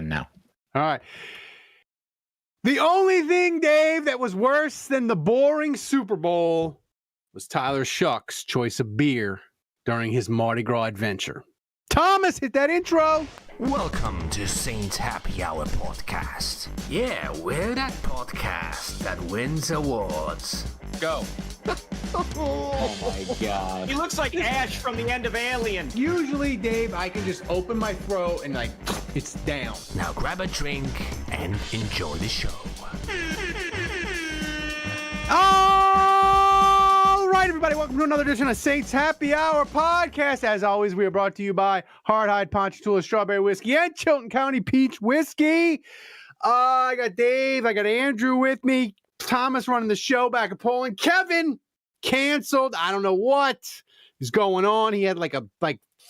now. All right. The only thing, Dave, that was worse than the boring Super Bowl was Tyler Shough's choice of beer during his Mardi Gras adventure. Thomas, hit that intro. Welcome to Saints Happy Hour podcast. Yeah, we're that podcast that wins awards. Go. Oh my God. He looks like Ash from the end of Alien. Usually, Dave, I can just open my throat and it's down. Now grab a drink and enjoy the show. All right, everybody, welcome to another edition of Saints Happy Hour podcast. As always, we are brought to you by Hardhide Ponchatoula Strawberry Whiskey and Chilton County Peach Whiskey. I got Dave, I got Andrew with me, Thomas running the show back at Poland. Kevin canceled. I don't know what is going on. He had like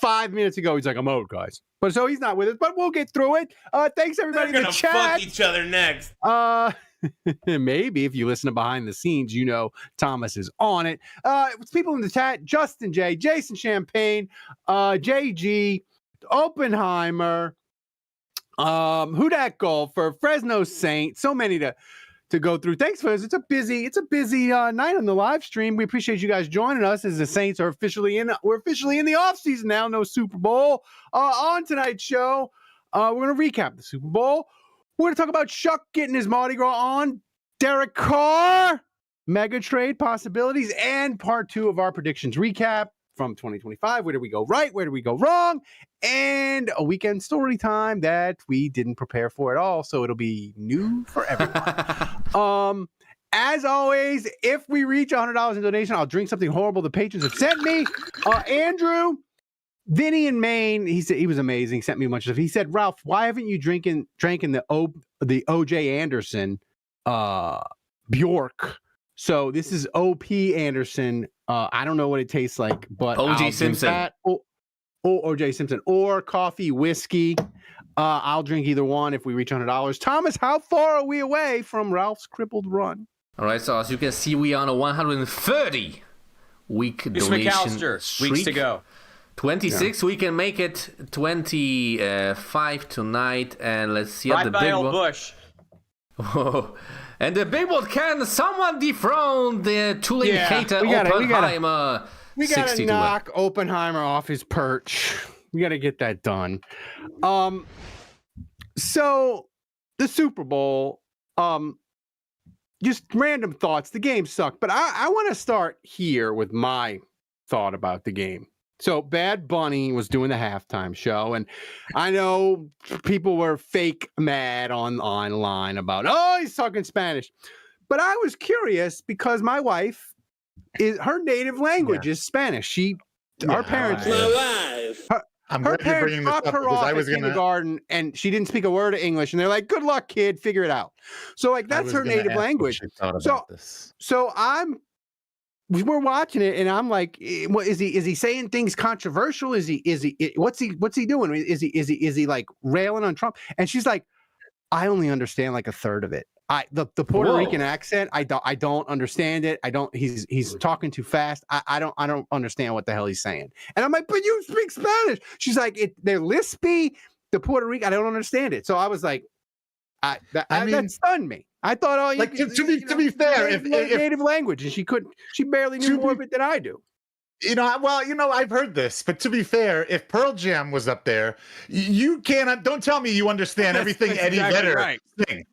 5 minutes ago. He's like, I'm out, guys. But so he's not with us, but we'll get through it. Thanks everybody in the chat. They're gonna fuck each other next. Maybe if you listen to behind the scenes, you know Thomas is on it. It's people in the chat: Justin J, Jason Champagne, JG, Oppenheimer, who dat golfer, Fresno Saint. So many to go through. Thanks for this. It's a busy night on the live stream. We appreciate you guys joining us as the Saints are officially in the off season now. No Super Bowl. On tonight's show, we're going to recap the Super Bowl. We're going to talk about Shough getting his Mardi Gras on, Derek Carr, mega trade possibilities, and part 2 of our predictions recap from 2025. Where did we go right? Where did we go wrong? And a weekend story time that we didn't prepare for at all. So it'll be new for everyone. As always, if we reach $100 in donation, I'll drink something horrible the patrons have sent me. Andrew, Vinny in Maine, he said he was amazing. He sent me a bunch of stuff. He said, Ralph, why haven't you drinking the O.J. Anderson Bjork? So this is O.P. Anderson. I don't know what it tastes like, but O.J. Simpson. O.J. Simpson or coffee, whiskey. I'll drink either one if we reach $100. Thomas, how far are we away from Ralph's crippled run? All right, so as you can see, we are on a 130 week donation McAllister, streak. weeks to go. 26, we can make it 25 tonight, and let's see Right the by big old one. Bush. Oh, and the big one, can someone dethrone the Tulane Cater Oppenheimer? We gotta knock Oppenheimer off his perch. We gotta get that done. So the Super Bowl, just random thoughts. The game sucked, but I want to start here with my thought about the game. So Bad Bunny was doing the halftime show, and I know people were fake mad online about, he's talking Spanish. But I was curious because my wife, her native language is Spanish. Our parents, I'm her glad you're bringing parents this up dropped her because off I was in kindergarten, and she didn't speak a word of English. And they're like, "Good luck, kid. Figure it out." So that's her native language. So we're watching it, and I'm like, is he saying things controversial? What's he doing? Is he like railing on Trump? And she's like, I only understand like a third of it. The Puerto Rican accent, I don't understand it. He's talking too fast. I don't understand what the hell he's saying. And I'm like, but you speak Spanish. She's like, they're lispy. The Puerto Rican, I don't understand it. So I was like, that stunned me. I thought, to be fair, if native language, and she barely knew more of it than I do. I've heard this, but to be fair, if Pearl Jam was up there, you cannot. Don't tell me you understand everything Eddie Vedder sing.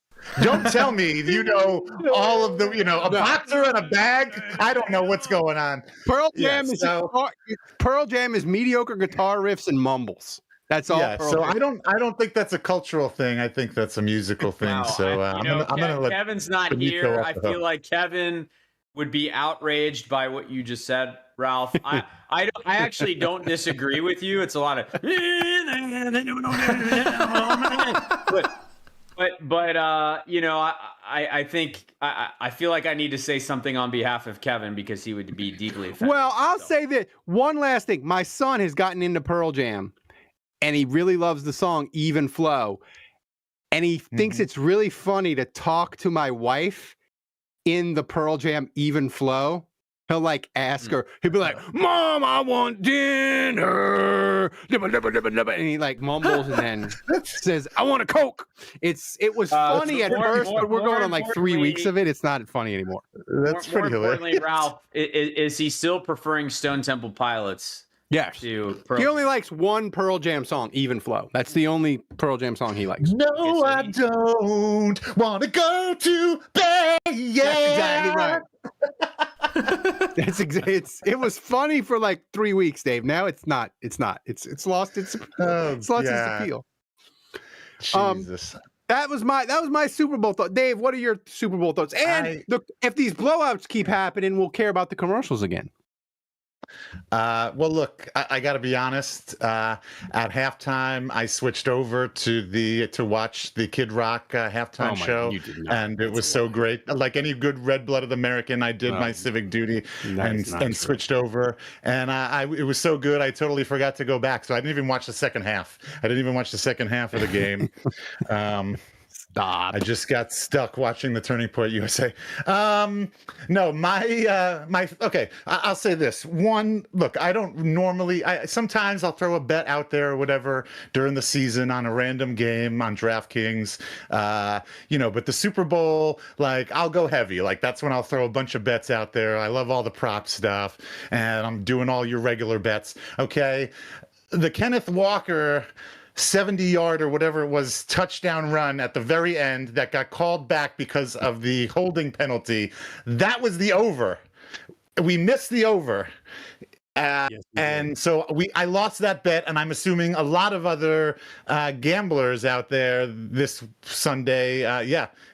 Don't tell me you know all of the, a boxer and a bag. I don't know what's going on. Pearl Jam is mediocre guitar riffs and mumbles. That's all. Yeah, so I don't think that's a cultural thing. I think that's a musical thing. Wow, so I'm gonna let Kevin's not here. I feel like Kevin would be outraged by what you just said, Ralph. I actually don't disagree with you. It's a lot of but I think I feel like I need to say something on behalf of Kevin because he would be deeply offended. Well, I'll say that one last thing. My son has gotten into Pearl Jam, and he really loves the song Even Flow, and he thinks it's really funny to talk to my wife in the Pearl Jam Even Flow. He'll like ask her, he'll be like, Mom, I want dinner. and he like mumbles and then says, "I want a Coke." It was funny at first, but we're going on like 3 weeks of it. It's not funny anymore. That's more pretty importantly, hilarious. Ralph, is he still preferring Stone Temple Pilots? Yes. He only likes one Pearl Jam song, Even Flow. That's the only Pearl Jam song he likes. No, I don't want to go to bed. Yeah. That's exactly right. It was funny for like 3 weeks, Dave. Now it's not. It's lost its its appeal. Jesus. That was my Super Bowl thought. Dave, what are your Super Bowl thoughts? And if these blowouts keep happening, we'll care about the commercials again. Well, look, I got to be honest. At halftime, I switched over to watch the Kid Rock halftime show, and it was so great. Like any good red-blooded American, I did my civic duty and switched over, and it was so good. I totally forgot to go back, so I didn't even watch the second half. I didn't even watch the second half of the game. Stop. I just got stuck watching the Turning Point USA. No, okay. I'll say this. One, look, I don't normally. Sometimes I'll throw a bet out there or whatever during the season on a random game on DraftKings. But the Super Bowl, like, I'll go heavy. Like, that's when I'll throw a bunch of bets out there. I love all the prop stuff, and I'm doing all your regular bets. Okay, the Kenneth Walker 70-yard or whatever it was touchdown run at the very end that got called back because of the holding penalty. That was the over. We missed the over. And so I lost that bet, and I'm assuming a lot of other gamblers out there this Sunday.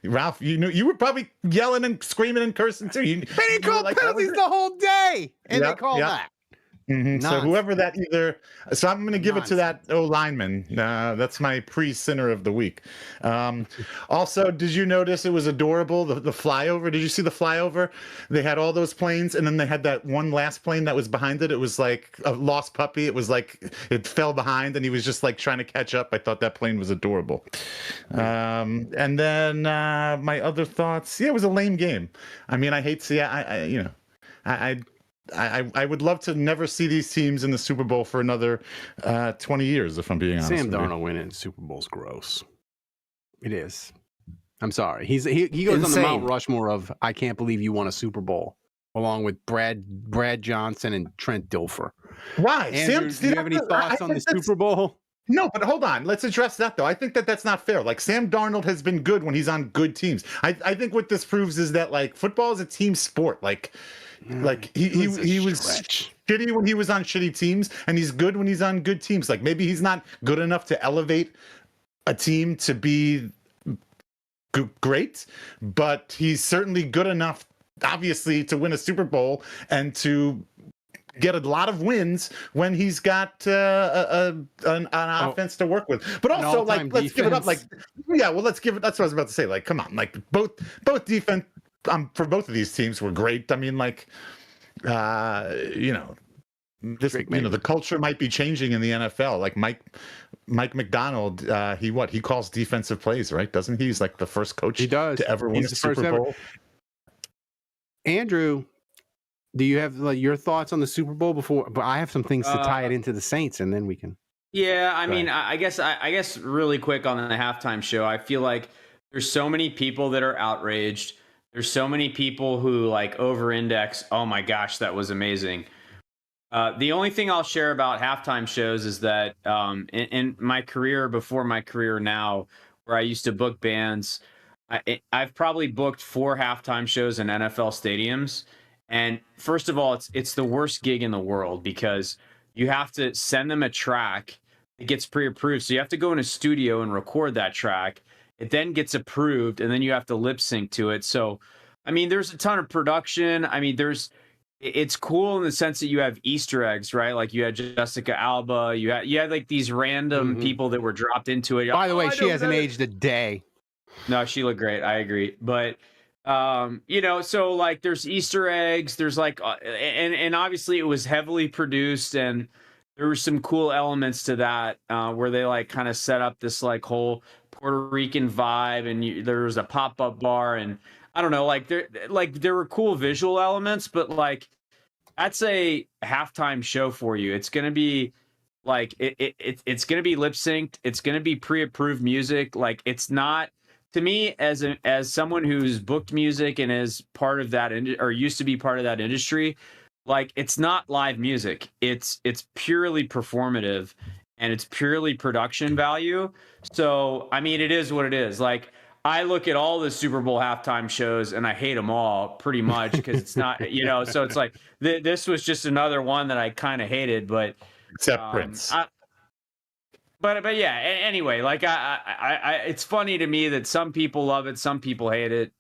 Ralph, you were probably yelling and screaming and cursing too. They didn't call penalties the whole day, and they called that. Mm-hmm. So whoever that so I'm going to give it to that lineman. That's my pre-sinner of the week. Also, did you notice it was adorable, the flyover? Did you see the flyover? They had all those planes, and then they had that one last plane that was behind it. It was like a lost puppy. It was like it fell behind, and he was just like trying to catch up. I thought that plane was adorable. And then my other thoughts, it was a lame game. I mean, I hate to see I would love to never see these teams in the Super Bowl for another 20 years, if I'm being honest. Sam Darnold winning Super Bowl's gross. It is. I'm sorry. He goes on the Mount Rushmore of I can't believe you won a Super Bowl, along with Brad Johnson and Trent Dilfer. Why? Andrew, do you have any thoughts on the Super Bowl? No, but hold on. Let's address that, though. I think that's not fair. Like, Sam Darnold has been good when he's on good teams. I think what this proves is that, like, football is a team sport. Like he was shitty when he was on shitty teams, and he's good when he's on good teams. Like, maybe he's not good enough to elevate a team to be great, but he's certainly good enough, obviously, to win a Super Bowl and to get a lot of wins when he's got an offense to work with. But also, like, let's give it up. Like, let's give it. That's what I was about to say. Like, come on. Like, both defense for both of these teams were great. I mean, like, the culture might be changing in the NFL. Like Mike McDonald, he calls defensive plays, right? Doesn't he? He's like the first coach to ever win a Super Bowl. Andrew, do you have your thoughts on the Super Bowl before? But I have some things to tie it into the Saints, and then we can. Yeah, I mean, I guess really quick on the halftime show, I feel like there's so many people that are outraged. There's so many people who like over-index. Oh my gosh, that was amazing. The only thing I'll share about halftime shows is that in my career, before my career now, where I used to book bands, I've probably booked 4 halftime shows in NFL stadiums. And first of all, it's the worst gig in the world because you have to send them a track. It gets pre-approved. So you have to go in a studio and record that track. It then gets approved, and then you have to lip sync to it. So, I mean, there's a ton of production. I mean, it's cool in the sense that you have Easter eggs, right? Like you had Jessica Alba, you had like these random people that were dropped into it. By the way, she hasn't aged a day. No, she looked great. I agree. But, so like there's Easter eggs, there's like, and obviously it was heavily produced, and there were some cool elements to that where they like kind of set up this like whole Puerto Rican vibe, and there was a pop-up bar, and I don't know, there were cool visual elements, but like that's a halftime show for you. It's going to be Like it's going to be lip synced. It's going to be pre-approved music. Like it's not, to me, as someone who's booked music and is part of that or used to be part of that industry, like it's not live music. It's purely performative and it's purely production value. So I mean, it is what it is. Like I look at all the Super Bowl halftime shows and I hate them all pretty much because it's not, you know. So it's like this was just another one that I kind of hated, but except Prince. But yeah. Anyway, like I it's funny to me that some people love it, some people hate it.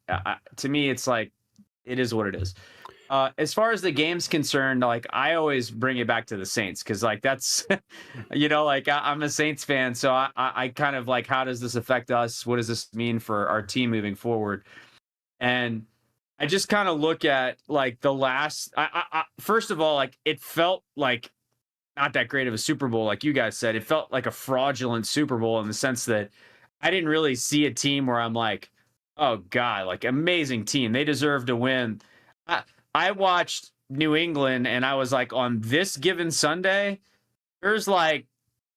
To me, it's like it is what it is. As far as the game's concerned, like I always bring it back to the Saints because like that's, you know, like I'm a Saints fan, so I kind of like, how does this affect us? What does this mean for our team moving forward? And I just kind of look at like the last. First of all, like it felt like not that great of a Super Bowl, like you guys said. It felt like a fraudulent Super Bowl in the sense that I didn't really see a team where I'm like, oh God, like amazing team, they deserve to win. I watched New England and I was like, on this given Sunday, there's like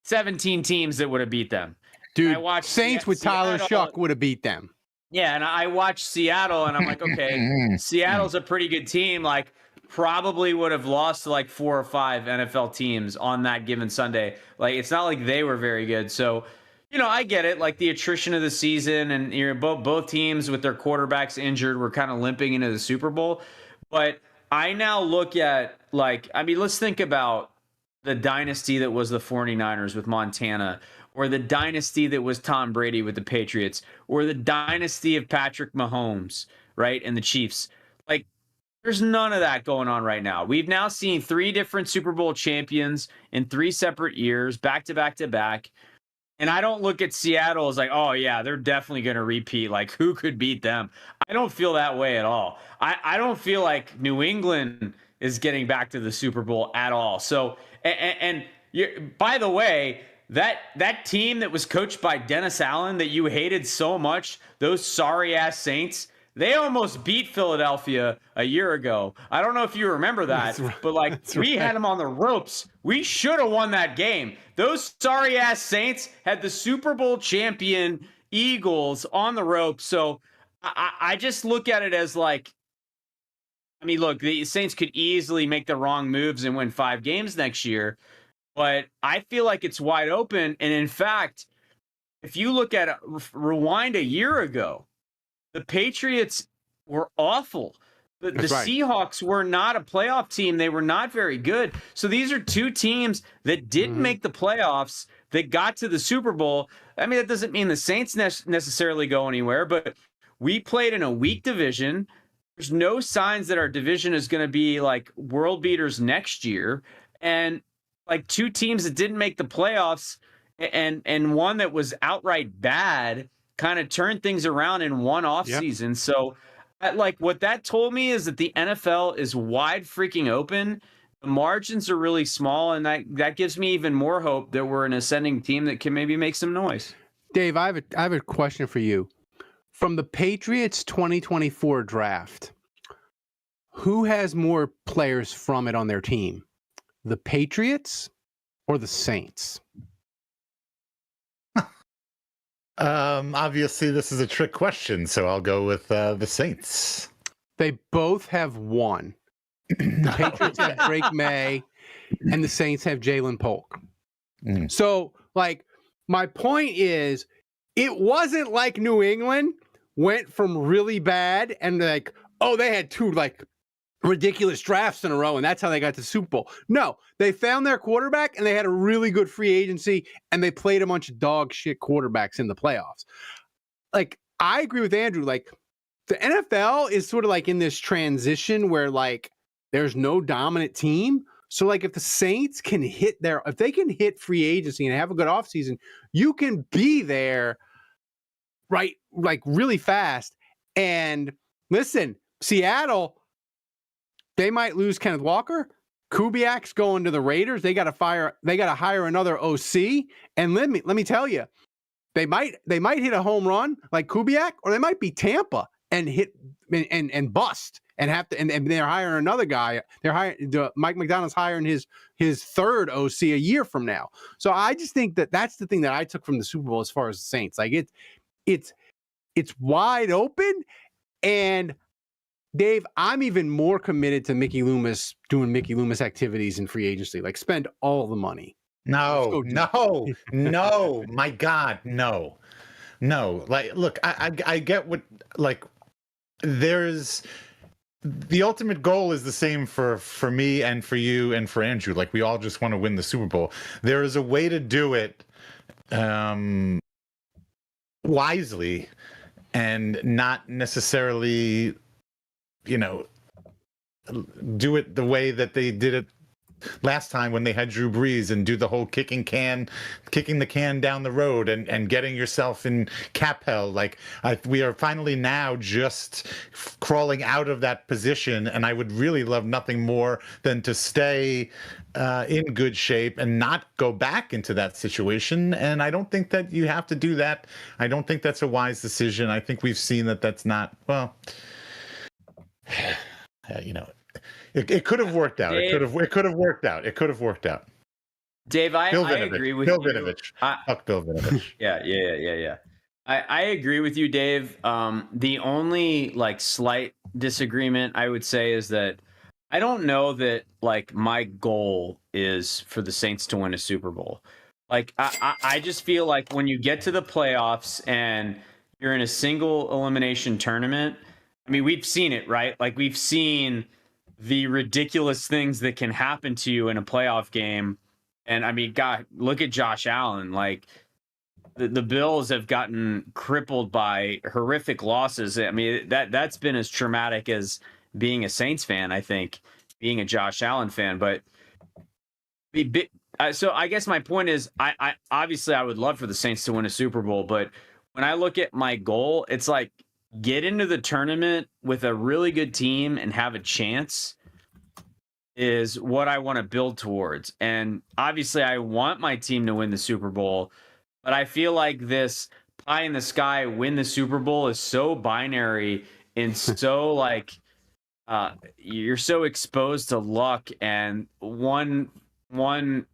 17 teams that would have beat them. Dude, I watched Saints with Tyler Shough would have beat them. Yeah, and I watched Seattle and I'm like, okay, Seattle's a pretty good team. Like probably would have lost to like 4 or 5 NFL teams on that given Sunday. Like it's not like they were very good. So, you know, I get it. Like the attrition of the season and you know, both teams with their quarterbacks injured were kind of limping into the Super Bowl. But I now look at, like, I mean, let's think about the dynasty that was the 49ers with Montana, or the dynasty that was Tom Brady with the Patriots, or the dynasty of Patrick Mahomes, right, and the Chiefs. Like, there's none of that going on right now. We've now seen 3 different Super Bowl champions in 3 separate years, back to back to back. And I don't look at Seattle as like, oh, yeah, they're definitely going to repeat. Like, who could beat them? I don't feel that way at all. I don't feel like New England is getting back to the Super Bowl at all. So, and by the way, that team that was coached by Dennis Allen that you hated so much, those sorry-ass Saints, they almost beat Philadelphia a year ago. I don't know if you remember that, but like we had them on the ropes. We should have won that game. Those sorry-ass Saints had the Super Bowl champion Eagles on the ropes. So I just look at it as like, I mean, look, the Saints could easily make the wrong moves and win 5 games next year, but I feel like it's wide open. And in fact, if you look at rewind a year ago, the Patriots were awful. The right. Seahawks were not a playoff team. They were not very good. So these are 2 teams that didn't make the playoffs, that got to the Super Bowl. I mean, that doesn't mean the Saints necessarily go anywhere, but we played in a weak division. There's no signs that our division is going to be like world beaters next year. And like 2 teams that didn't make the playoffs and one that was outright bad kind of turned things around in one offseason. Yep. So like what that told me is that the NFL is wide freaking open. The margins are really small, and that gives me even more hope that we're an ascending team that can maybe make some noise. Dave, I have a question for you. From the Patriots 2024 draft, who has more players from it on their team? The Patriots or the Saints? Obviously this is a trick question, so I'll go with the Saints. They both have 1. The Patriots have Drake May, and the Saints have Jalen Polk. So, like, my point is, it wasn't like New England went from really bad and like, oh, they had 2 like ridiculous drafts in a row, and that's how they got to Super Bowl. No, they found their quarterback, and they had a really good free agency, and they played a bunch of dog shit quarterbacks in the playoffs. Like, I agree with Andrew. Like, the NFL is sort of like in this transition where like there's no dominant team. So like if the Saints can if they can hit free agency and have a good offseason, you can be there, right? Like really fast. And listen, Seattle, they might lose Kenneth Walker. Kubiak's going to the Raiders. They got to hire another OC. And let me tell you, they might hit a home run like Kubiak, or they might be Tampa and hit and bust and they're hiring another guy. They're hiring Mike McDonald's hiring his third OC a year from now. So I just think that's the thing that I took from the Super Bowl as far as the Saints. Like it's wide open, and Dave, I'm even more committed to Mickey Loomis doing Mickey Loomis activities in free agency. Like spend all the money. No, my God, no. Like, look, I get what, like, there's the ultimate goal is the same for me and for you and for Andrew. Like, we all just want to win the Super Bowl. There is a way to do it wisely and not necessarily, do it the way that they did it last time when they had Drew Brees, and do the whole kicking the can down the road and getting yourself in cap hell. Like, we are finally now just crawling out of that position, and I would really love nothing more than to stay in good shape and not go back into that situation. And I don't think that you have to do that. I don't think that's a wise decision. I think we've seen that that's not, well, It could have worked out. Dave, it could have worked out. It could have worked out. Dave, I agree with Bill you. Vinovich. Fuck Bill Vinovich. Yeah. I agree with you, Dave. The only like slight disagreement I would say is that I don't know that like my goal is for the Saints to win a Super Bowl. Like I just feel like when you get to the playoffs and you're in a single elimination tournament, I mean, we've seen it, right? Like, we've seen the ridiculous things that can happen to you in a playoff game. And I mean, God, look at Josh Allen. Like, the Bills have gotten crippled by horrific losses. I mean, that's been as traumatic as being a Saints fan, I think, being a Josh Allen fan. But so I guess my point is, I obviously I would love for the Saints to win a Super Bowl, but when I look at my goal, it's like, get into the tournament with a really good team and have a chance is what I want to build towards. And obviously I want my team to win the Super Bowl, but I feel like this pie in the sky win the Super Bowl is so binary and so like you're so exposed to luck and one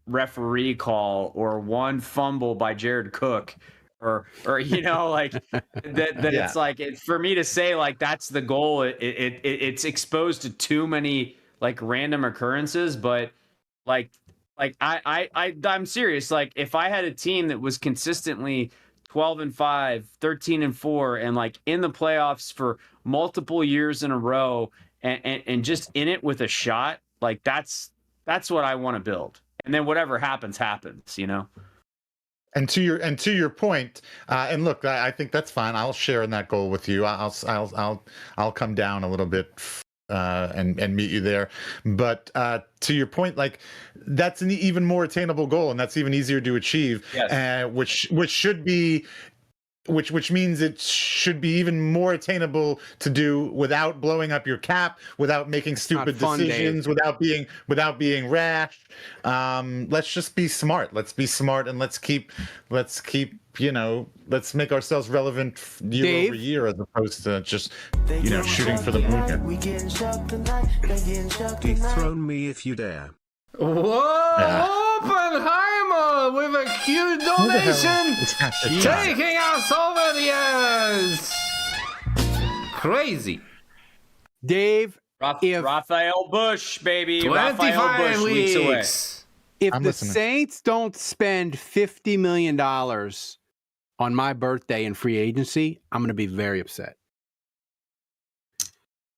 referee call or one fumble by Jared Cook or like that yeah. It's like for me to say like that's the goal. It's exposed to too many like random occurrences, but like I'm serious. Like if I had a team that was consistently 12-5, 13-4, and like in the playoffs for multiple years in a row, and just in it with a shot, like that's what I want to build. And then whatever happens, And to your point, and look, I think that's fine. I'll share in that goal with you. I'll come down a little bit and meet you there. But to your point, like that's an even more attainable goal, and that's even easier to achieve. Yes. Which means it should be even more attainable to do without blowing up your cap, without making stupid decisions, without being rash. Let's just be smart. Let's be smart, and let's keep let's make ourselves relevant year over year, as opposed to just shooting for the moon. Dethrone me if you dare. Whoa! Oppenheimer with a cute donation, taking us over the edge. Crazy, Dave. Raphael Bush, baby. 25 weeks away. If the Saints don't spend $50 million on my birthday in free agency, I'm going to be very upset.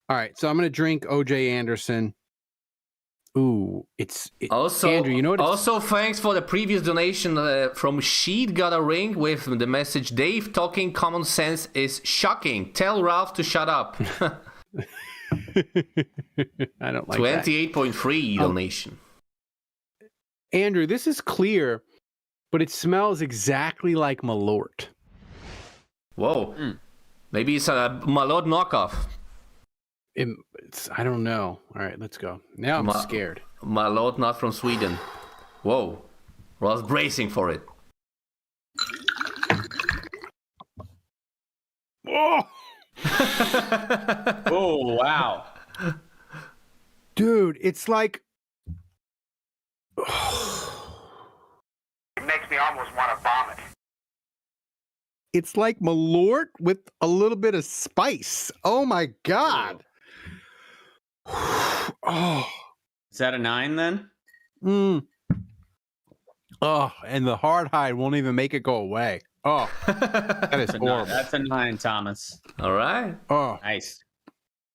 All right, so I'm going to drink OJ Anderson. Ooh, also Andrew. You know what? Also, thanks for the previous donation from Sheed. Got a ring with the message: Dave talking common sense is shocking. Tell Ralph to shut up. I don't like 28.3 donation. Andrew, this is clear, but it smells exactly like Malort. Whoa, maybe it's a Malort knockoff. I don't know. All right, let's go. Now I'm scared. Malort, not from Sweden. Whoa. Ross bracing for it. Oh! Oh, wow. Dude, it's like It makes me almost want to vomit. it's like Malort with a little bit of spice. Oh my God. Oh. Is that a 9 then? Oh, and the hard hide won't even make it go away. Oh, that is horrible. That's a 9, Thomas. All right. Oh, Nice.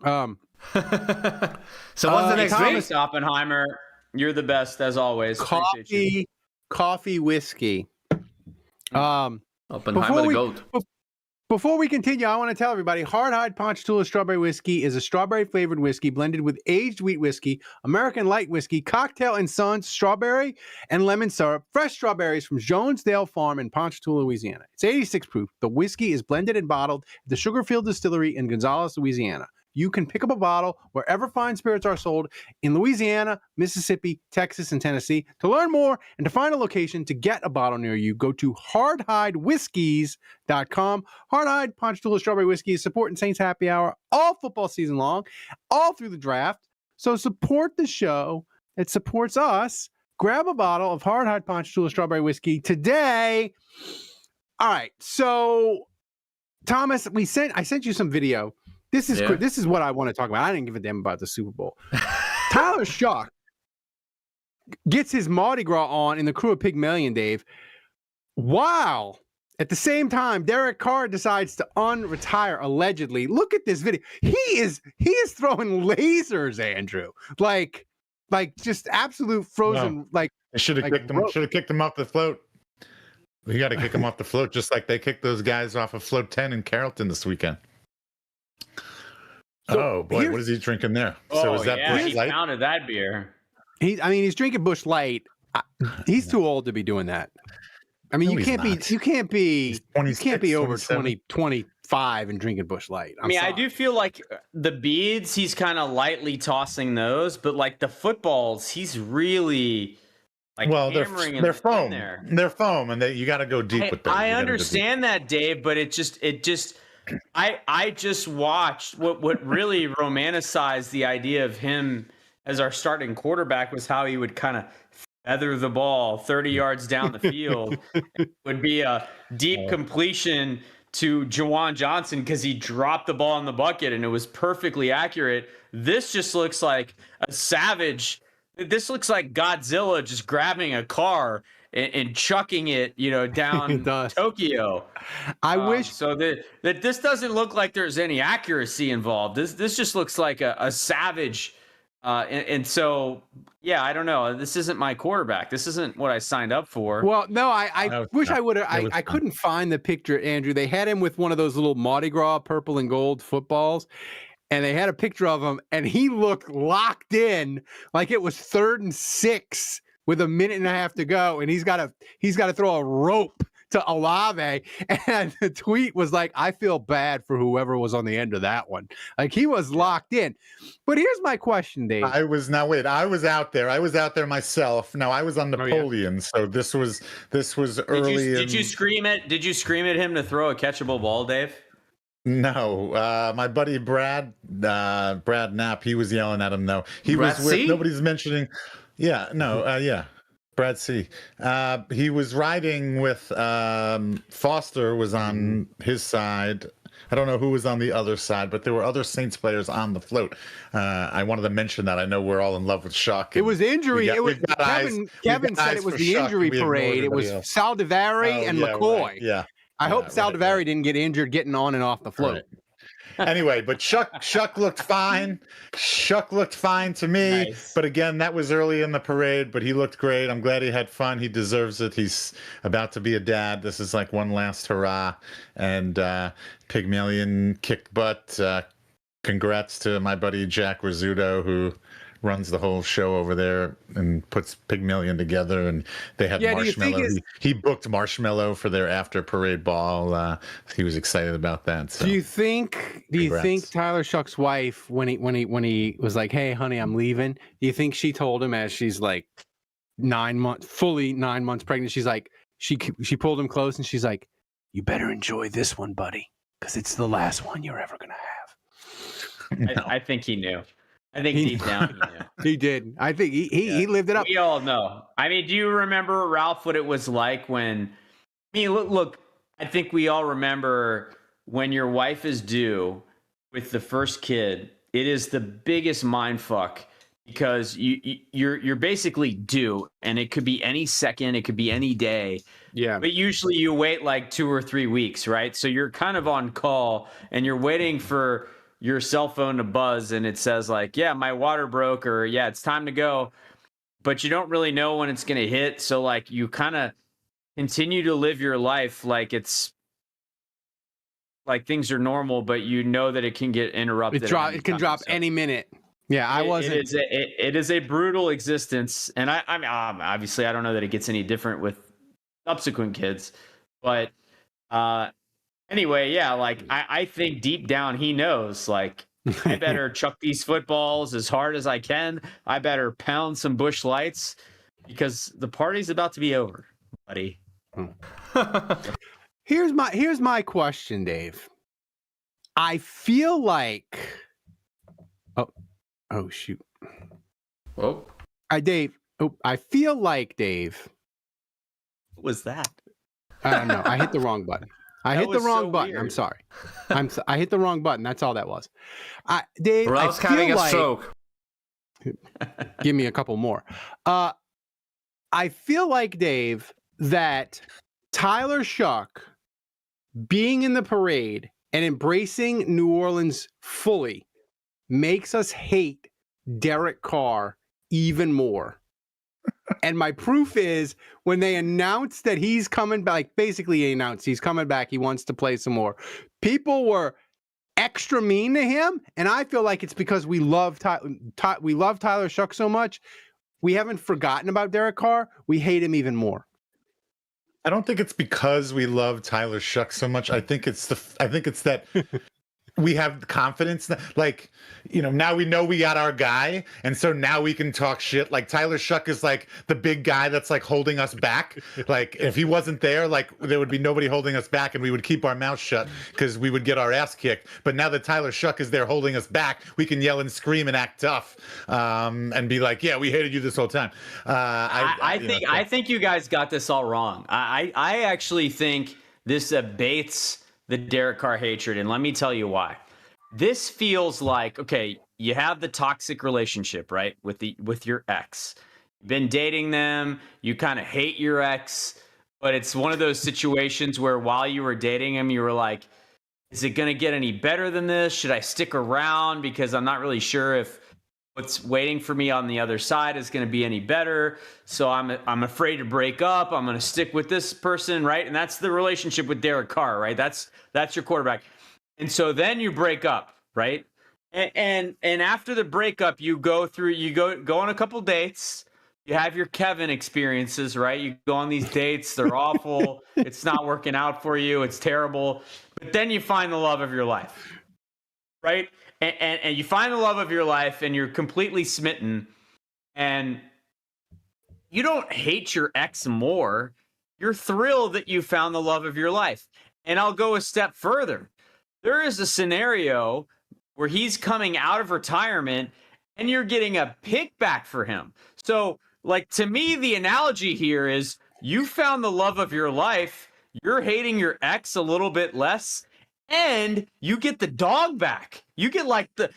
So what's the next drink? Thomas Oppenheimer, you're the best as always. Appreciate you. coffee whiskey. Oppenheimer the goat. Before we continue, I want to tell everybody, Hard Hide Ponchatoula Strawberry Whiskey is a strawberry-flavored whiskey blended with aged wheat whiskey, American light whiskey, Cocktail and Sons, strawberry and lemon syrup, fresh strawberries from Jonesdale Farm in Ponchatoula, Louisiana. It's 86 proof. The whiskey is blended and bottled at the Sugarfield Distillery in Gonzales, Louisiana. You can pick up a bottle wherever fine spirits are sold in Louisiana, Mississippi, Texas, and Tennessee. To learn more and to find a location to get a bottle near you, go to hardhidewhiskies.com. Hard Hide Ponchatoula Strawberry Whiskey is supporting Saints Happy Hour all football season long, all through the draft. So support the show. It supports us. Grab a bottle of Hard Hide Ponchatoula Strawberry Whiskey today. All right. So, Thomas, I sent you some video. This is what I want to talk about. I didn't give a damn about the Super Bowl. Tyler Shough gets his Mardi Gras on in the crew of Pygmalion, Dave. Wow. At the same time, Derek Carr decides to unretire, allegedly. Look at this video. He is throwing lasers, Andrew. Like just absolute frozen. No. Like They should have kicked him off the float. We got to kick him off the float, just like they kicked those guys off of float 10 in Carrollton this weekend. Oh boy, what is he drinking there? So is that Busch he Light? pounded that beer. He's drinking Busch Light. He's too old to be doing that. I mean, No, you can't be over 27. 25 and drinking Busch Light. I mean, I do feel like the beads, he's kind of lightly tossing those, but like the footballs, he's really like hammering they're foam. in there. They're foam, and you got to go deep with them. I understand that, Dave, but it just I just watched what really romanticized the idea of him as our starting quarterback was how he would kind of feather the ball 30 yards down the field. It would be a deep completion to Juwan Johnson because he dropped the ball in the bucket and it was perfectly accurate. This just looks like a savage. This looks like Godzilla just grabbing a car and chucking it, down Tokyo. I wish so that this doesn't look like there's any accuracy involved. This just looks like a savage. And so, yeah, I don't know. This isn't my quarterback. This isn't what I signed up for. Well, no, I wish I would have. I couldn't find the picture, Andrew. They had him with one of those little Mardi Gras purple and gold footballs. And they had a picture of him, and he looked locked in like it was 3rd and 6 with a minute and a half to go, and he's got to throw a rope to Olave. And the tweet was like, "I feel bad for whoever was on the end of that one." Like he was locked in. But here's my question, Dave. I was out there. I was out there myself. No, I was on Napoleon. So this was early. Did you scream at him to throw a catchable ball, Dave? No, my buddy Brad Knapp, he was yelling at him though. He Brad was with C? Nobody's mentioning. Yeah, no, Brad C. He was riding with Foster was on his side. I don't know who was on the other side, but there were other Saints players on the float. I wanted to mention that. I know we're all in love with Shough. It was injury. Kevin said it was the injury parade. It was Saldivari and McCoy. Right. Yeah. I hope Saldivari didn't get injured getting on and off the float. Right. Anyway, but Shough looked fine. Shough looked fine to me. Nice. But again, that was early in the parade, but he looked great. I'm glad he had fun. He deserves it. He's about to be a dad. This is like one last hurrah. And Pygmalion kicked butt. Congrats to my buddy Jack Rizzuto, who runs the whole show over there and puts Pygmalion together, and they had Marshmallow. He booked Marshmallow for their after parade ball. He was excited about that. So. Do you think Tyler Shough's wife, when he was like, "Hey, honey, I'm leaving," do you think she told him as she's like 9 months pregnant? She's like, she pulled him close and she's like, "You better enjoy this one, buddy, because it's the last one you're ever gonna have." I think he knew. I think deep down he knew. He did. I think he lived it up. We all know. I mean, do you remember, Ralph, what it was like when? I mean, look. I think we all remember when your wife is due with the first kid. It is the biggest mind fuck because you're basically due, and it could be any second, it could be any day. Yeah. But usually you wait like 2 or 3 weeks, right? So you're kind of on call, and you're waiting for your cell phone to buzz, and it says like, yeah, my water broke, or yeah, it's time to go. But you don't really know when it's going to hit. So like you kind of continue to live your life like it's like things are normal, but you know that it can get interrupted. It can drop any minute. Yeah, I wasn't. It is a brutal existence. And I mean, obviously I don't know that it gets any different with subsequent kids, but anyway, yeah, like I think deep down he knows, like, I better chuck these footballs as hard as I can. I better pound some Busch Lights because the party's about to be over, buddy. Here's my question, Dave. I feel like oh shoot. Oh. Dave. Oh, I feel like Dave. What was that? I don't know. I hit the wrong button. I hit the wrong button. Weird. I'm sorry. I hit the wrong button. That's all that was. Dave, Ralph's I having feel a like, stroke. give me a couple more. I feel like, Dave, that Tyler Shough being in the parade and embracing New Orleans fully makes us hate Derek Carr even more. And my proof is when they announced that he's coming back, basically he announced he's coming back, he wants to play some more. People were extra mean to him, and I feel like it's because we love Tyler Shough so much. We haven't forgotten about Derek Carr. We hate him even more. I don't think it's because we love Tyler Shough so much. I think it's that we have confidence that, like, you know, now we know we got our guy, and so now we can talk shit. Like, Tyler Shough is like the big guy that's like holding us back. Like, if he wasn't there, like, there would be nobody holding us back, and we would keep our mouth shut because we would get our ass kicked. But now that Tyler Shough is there holding us back, we can yell and scream and act tough, and be like, yeah, we hated you this whole time. I think you guys got this all wrong. I actually think this abates the Derek Carr hatred, and let me tell you why. This feels like, okay, you have the toxic relationship, right, with your ex. You've been dating them, you kind of hate your ex, but it's one of those situations where while you were dating him, you were like, is it going to get any better than this? Should I stick around because I'm not really sure if what's waiting for me on the other side is going to be any better. So I'm afraid to break up. I'm going to stick with this person, right? And that's the relationship with Derek Carr, right? That's your quarterback. And so then you break up, right? And after the breakup, you go on a couple dates. You have your Kevin experiences, right? You go on these dates. They're awful. It's not working out for you. It's terrible. But then you find the love of your life, right? And you find the love of your life, and you're completely smitten, and you don't hate your ex more. You're thrilled that you found the love of your life. And I'll go a step further. There is a scenario where he's coming out of retirement, and you're getting a pick back for him. So, like, to me, the analogy here is you found the love of your life, you're hating your ex a little bit less, and you get the dog back. You get like the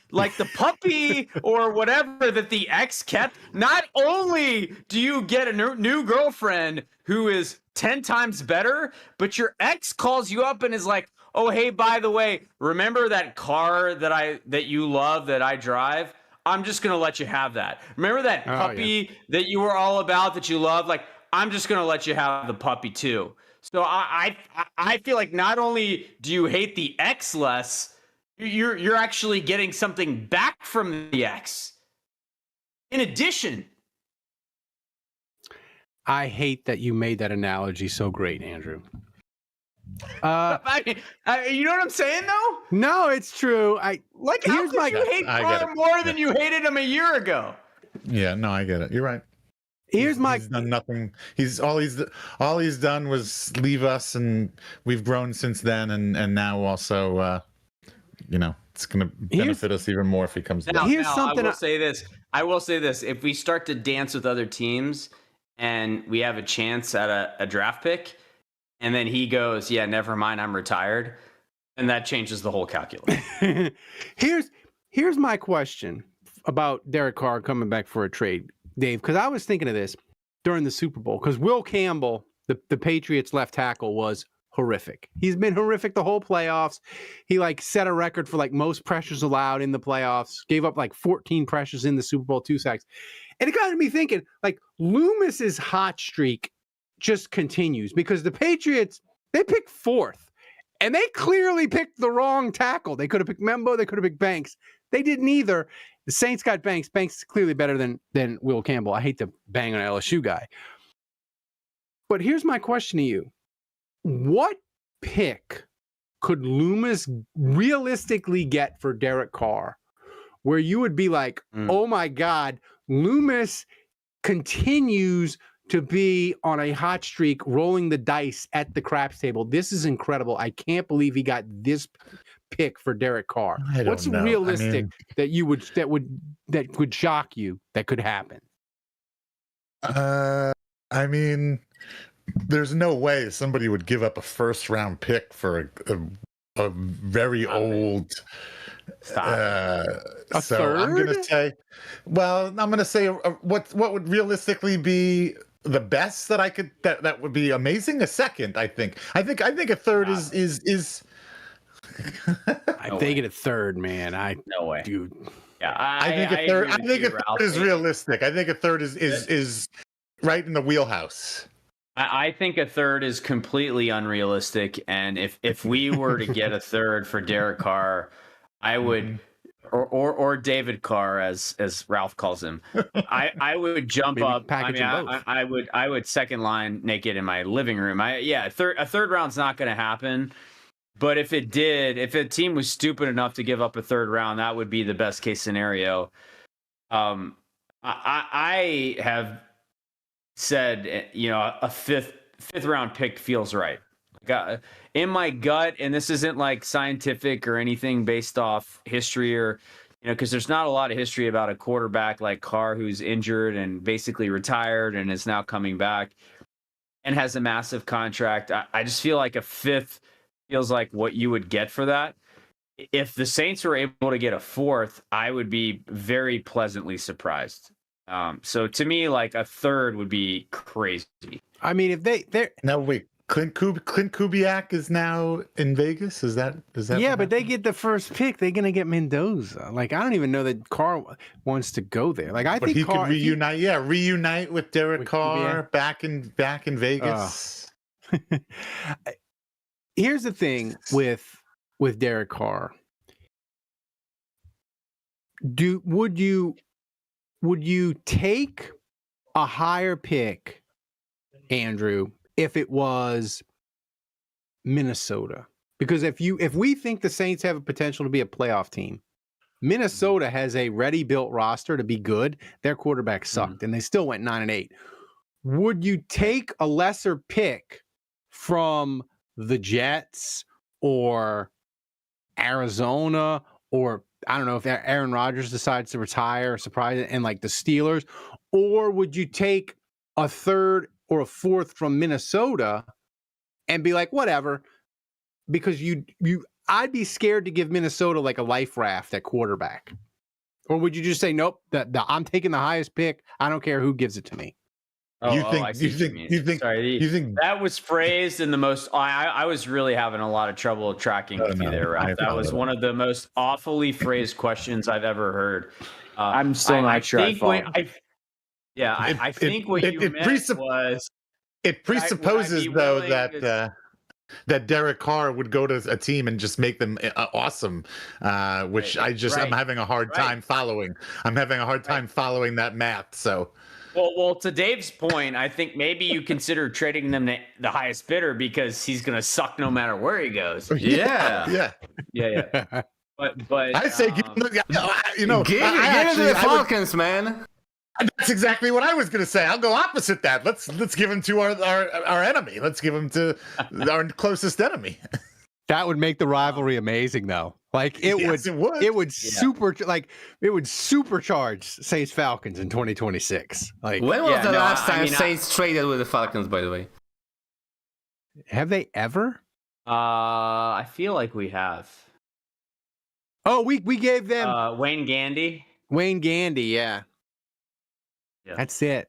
puppy or whatever that the ex kept. Not only do you get a new girlfriend who is 10 times better, but your ex calls you up and is like, "Oh, hey, by the way, remember that car that you love that I drive? I'm just going to let you have that. Remember that puppy that you were all about that you love? Like, I'm just going to let you have the puppy too." So I feel like not only do you hate the ex less, you're actually getting something back from the ex. In addition, I hate that you made that analogy so great, Andrew. you know what I'm saying, though? No, it's true. How could you hate Carr more than you hated him a year ago? Yeah, no, I get it. You're right. He's done nothing. All he's done was leave us, and we've grown since then, and now also, It's going to benefit us even more if he comes back. Here's something I will say this. If we start to dance with other teams and we have a chance at a draft pick, and then he goes, yeah, never mind, I'm retired, and that changes the whole calculus. Here's my question about Derek Carr coming back for a trade, Dave, because I was thinking of this during the Super Bowl, because Will Campbell, the Patriots left tackle, was horrific. He's been horrific the whole playoffs. He set a record for most pressures allowed in the playoffs, gave up 14 pressures in the Super Bowl, 2 sacks. And it got me thinking, Loomis's hot streak just continues because the Patriots, they picked 4th and they clearly picked the wrong tackle. They could have picked Membo. They could have picked Banks. They didn't either. The Saints got Banks. Banks is clearly better than Will Campbell. I hate to bang on an LSU guy. But here's my question to you. What pick could Loomis realistically get for Derek Carr where you would be oh my God, Loomis continues to be on a hot streak, rolling the dice at the craps table. This is incredible. I can't believe he got this pick for Derek Carr. What's realistic that would shock you that could happen? There's no way somebody would give up a first-round pick for a very old. A so third? I'm gonna say what would realistically be the best that I could that would be amazing. A second, I think a third is. I'm thinking a third, man. No way, dude. Yeah, I think a third. I think a third is realistic. I think a third is right in the wheelhouse. I think a third is completely unrealistic, and if we were to get a third for Derek Carr, I would, or David Carr as Ralph calls him, I would jump Maybe up. I would second line naked in my living room. A third round's not going to happen, but if it did, if a team was stupid enough to give up a third round, that would be the best case scenario. I have said, a fifth round pick feels right. In my gut, and this isn't scientific or anything based off history or, because there's not a lot of history about a quarterback like Carr who's injured and basically retired and is now coming back and has a massive contract. I just feel like a fifth feels like what you would get for that. If the Saints were able to get a fourth, I would be very pleasantly surprised. So to me, a third would be crazy. I mean, if they're now wait, Clint Kubiak is now in Vegas. Is that? Yeah, but they get the first pick. They're gonna get Mendoza. I don't even know that Carr wants to go there. I think he Carr, could reunite with Derek Carr back in Vegas. Here's the thing with Derek Carr. Would you take a higher pick, Andrew, if it was Minnesota? Because if we think the Saints have a potential to be a playoff team, Minnesota has a ready-built roster to be good. Their quarterback sucked, and they still went 9-8. Would you take a lesser pick from the Jets or Arizona, or I don't know if Aaron Rodgers decides to retire or surprise and the Steelers, or would you take a third or a fourth from Minnesota and be whatever, because I'd be scared to give Minnesota a life raft at quarterback? Or would you just say, nope, I'm taking the highest pick. I don't care who gives it to me. You think that was phrased in the most, I was really having a lot of trouble tracking with you there, Ralph. That was one of the most awfully phrased questions I've ever heard. I'm still not sure I follow. I think what you meant was... It presupposes, though, that Derek Carr would go to a team and just make them awesome, which I'm having a hard time following. I'm having a hard time following that math, so... Well, to Dave's point, I think maybe you consider trading them the highest bidder because he's going to suck no matter where he goes. Yeah. But I say, give him give it to the Falcons, man. That's exactly what I was going to say. I'll go opposite that. Let's give him to our enemy. Let's give him to our closest enemy. That would make the rivalry amazing, though. Like it Yes, would, it would supercharge Saints Falcons in 2026. Like, When was the last time I mean, Saints traded with the Falcons, by the way? have they ever? I feel like we have. Oh, we gave them Wayne Gandy. Wayne Gandy, yeah. Yeah. That's it.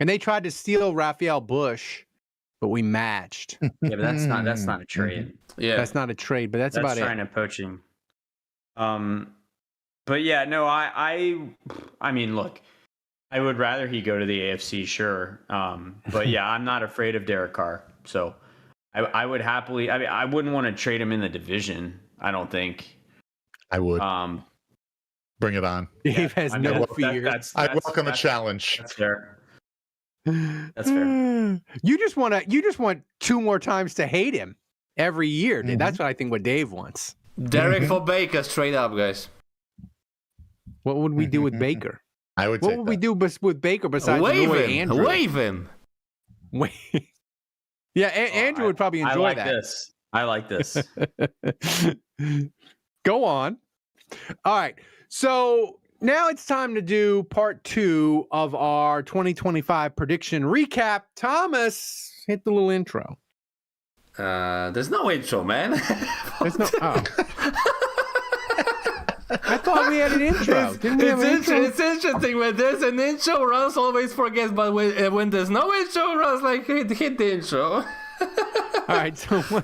And they tried to steal Raphael Bush, but we matched. Yeah, but that's not a trade. Yeah, That's not a trade, but that's about it. That's trying to poaching. But yeah, no, I mean, look, I would rather he go to the AFC, sure. But yeah, I'm not afraid of Derek Carr. So I would happily. I mean, I wouldn't want to trade him in the division. I don't think. I would. Bring it on. Dave has no fear. I welcome a challenge. That's fair. That's fair. You just want 2 more times to hate him every year. Mm-hmm. That's what I think what Dave wants. Derek for Baker, straight up, guys. What would we do with Baker? I would. What would we do with Baker besides wave him? Andrew? Wave him. Yeah, Andrew would probably enjoy that. I like this. Go on. All right. So now it's time to do part 2 of our 2025 prediction recap. Thomas, hit the little intro. There's no intro, man. There's no. Oh. I thought we had an intro. Didn't we have an intro? It's interesting when there's an intro. Russ always forgets, but when there's no intro, Russ like hit the intro. All right. So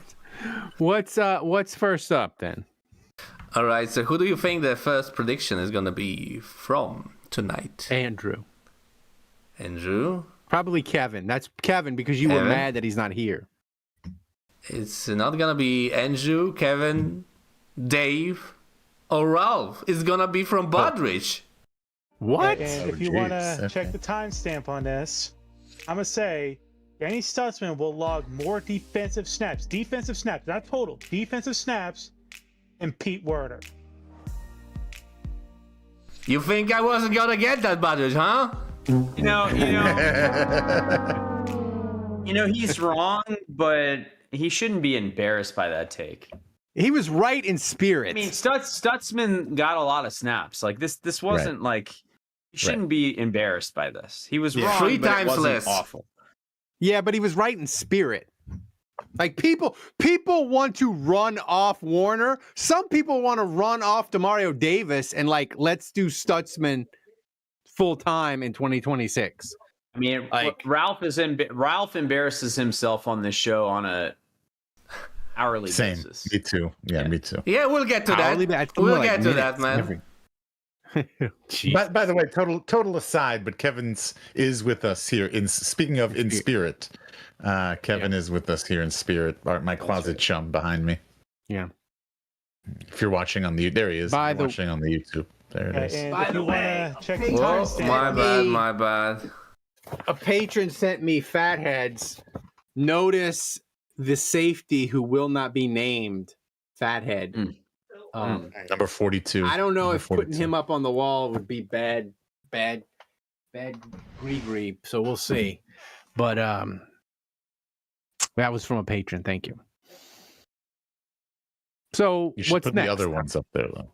what's first up then? All right. So who do you think the first prediction is gonna be from tonight? Andrew. Probably Kevin. That's Kevin because you were mad that he's not here. It's not gonna be Andrew, Kevin, Dave, or Ralph. It's gonna be from Budrich. What? And if you want to check the timestamp on this, I'm gonna say Danny Stutzman will log more defensive snaps, not total, defensive snaps, than Pete Werner. You think I wasn't gonna get that, Budrich, huh? You know, he's wrong, but he shouldn't be embarrassed by that take. He was right in spirit. I mean, Stutzman got a lot of snaps. Like this wasn't like he shouldn't be embarrassed by this. He was wrong. 3 but times it wasn't less. awful. Yeah, but he was right in spirit. Like people want to run off Warner. Some people want to run off Demario Davis and like let's do Stutzman full time in 2026. I mean, like Ralph embarrasses himself on this show on a hourly basis. Me too. Yeah, me too. Yeah, we'll get to that. We'll get to that, man. By the way, total aside, but Kevin's is with us here. Speaking of in spirit, Kevin is with us here in spirit. My closet chum behind me. Yeah. If you're watching on there he is. Watching on the YouTube. There it is. And if you want to check the Oh, timestamp, my bad. A patron sent me Fatheads. Notice the safety who will not be named Fathead. Number 42. I don't know if putting him up on the wall would be bad gree. So we'll see. But that was from a patron. Thank you. So You should what's put next? the other ones up there though.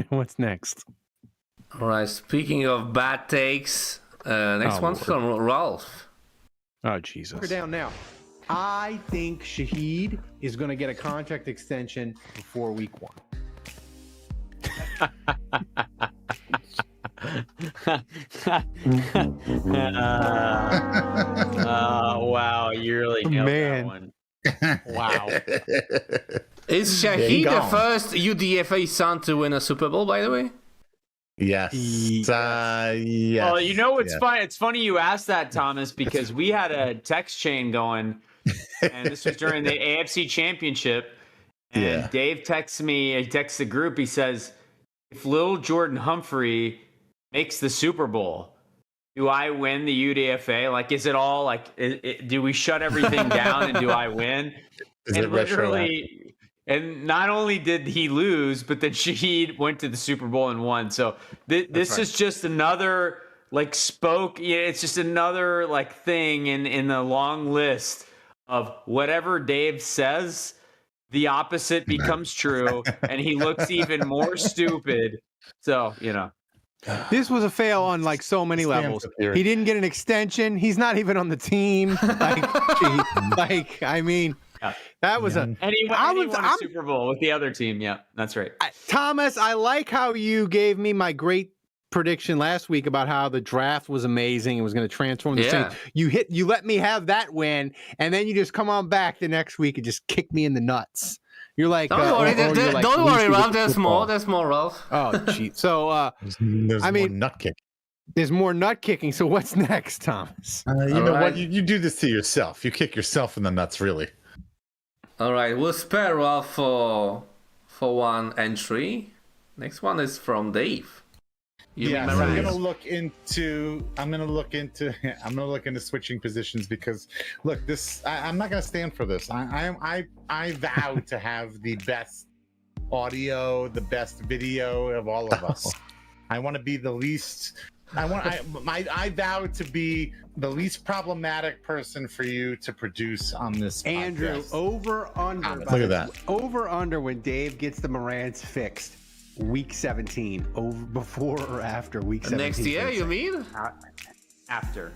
What's next? All right. Speaking of bad takes, next one's from Ralph. Oh Jesus! We're down now. I think Shaheed is going to get a contract extension before week 1. Wow, you really nailed that one. Wow. Is Shaheed the first UDFA son to win a Super Bowl, by the way? Yes. Yes. Well, you know what's funny? It's funny you asked that, Thomas, because we had a text chain going, and this was during the AFC Championship. And Dave texts me, he texts the group, he says, if Lil Jordan Humphrey makes the Super Bowl, do I win the UDFA? Like, is it all like, do we shut everything down and do I win? And literally, and not only did he lose, but then Shaheed went to the Super Bowl and won. So this is just another like it's just another like thing in the long list of whatever Dave says. the opposite becomes true, and he looks even more stupid. So, This was a fail on like so many levels. He didn't get an extension. He's not even on the team. That was and he won a Super Bowl with the other team. Yeah, that's right. Thomas, I like how you gave me my great prediction last week about how the draft was amazing and was going to transform the Saints. You let me have that win, and then you just come on back the next week and just kick me in the nuts. You're like, don't worry, don't worry, Ralph. There's more, Ralph. Oh, gee. So, there's more nut kicking. There's more nut kicking. So what's next, Thomas? You know what? You do this to yourself. You kick yourself in the nuts, really. All right, we'll spare Ralph for one entry. Next one is from Dave. I'm gonna look into switching positions because look, I'm not gonna stand for this. I vow to have the best audio, the best video of all of us. I want to be the least. I vow to be the least problematic person for you to produce on this podcast. Andrew, over under. Look at that. Over under when Dave gets the Morants fixed. Week 17, over before or after week 17? Next year, you mean? After.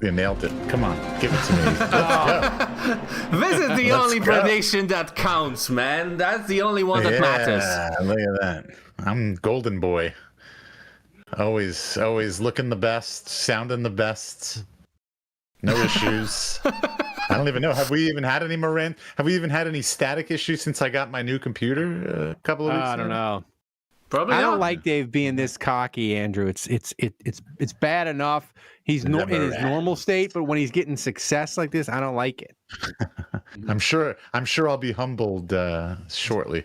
You nailed it. Come on, give it to me. This is the only prediction that counts, man. That's the only one that matters. Look at that. I'm golden boy. Always looking the best, sounding the best. No issues. I don't even know. Have we even had any Moran? Have we even had any static issues since I got my new computer a couple of weeks ago? I don't know. Probably I not. don't like Dave being this cocky, Andrew. It's bad enough. He's in his normal state, but when he's getting success like this, I don't like it. I'm sure I'll be humbled shortly.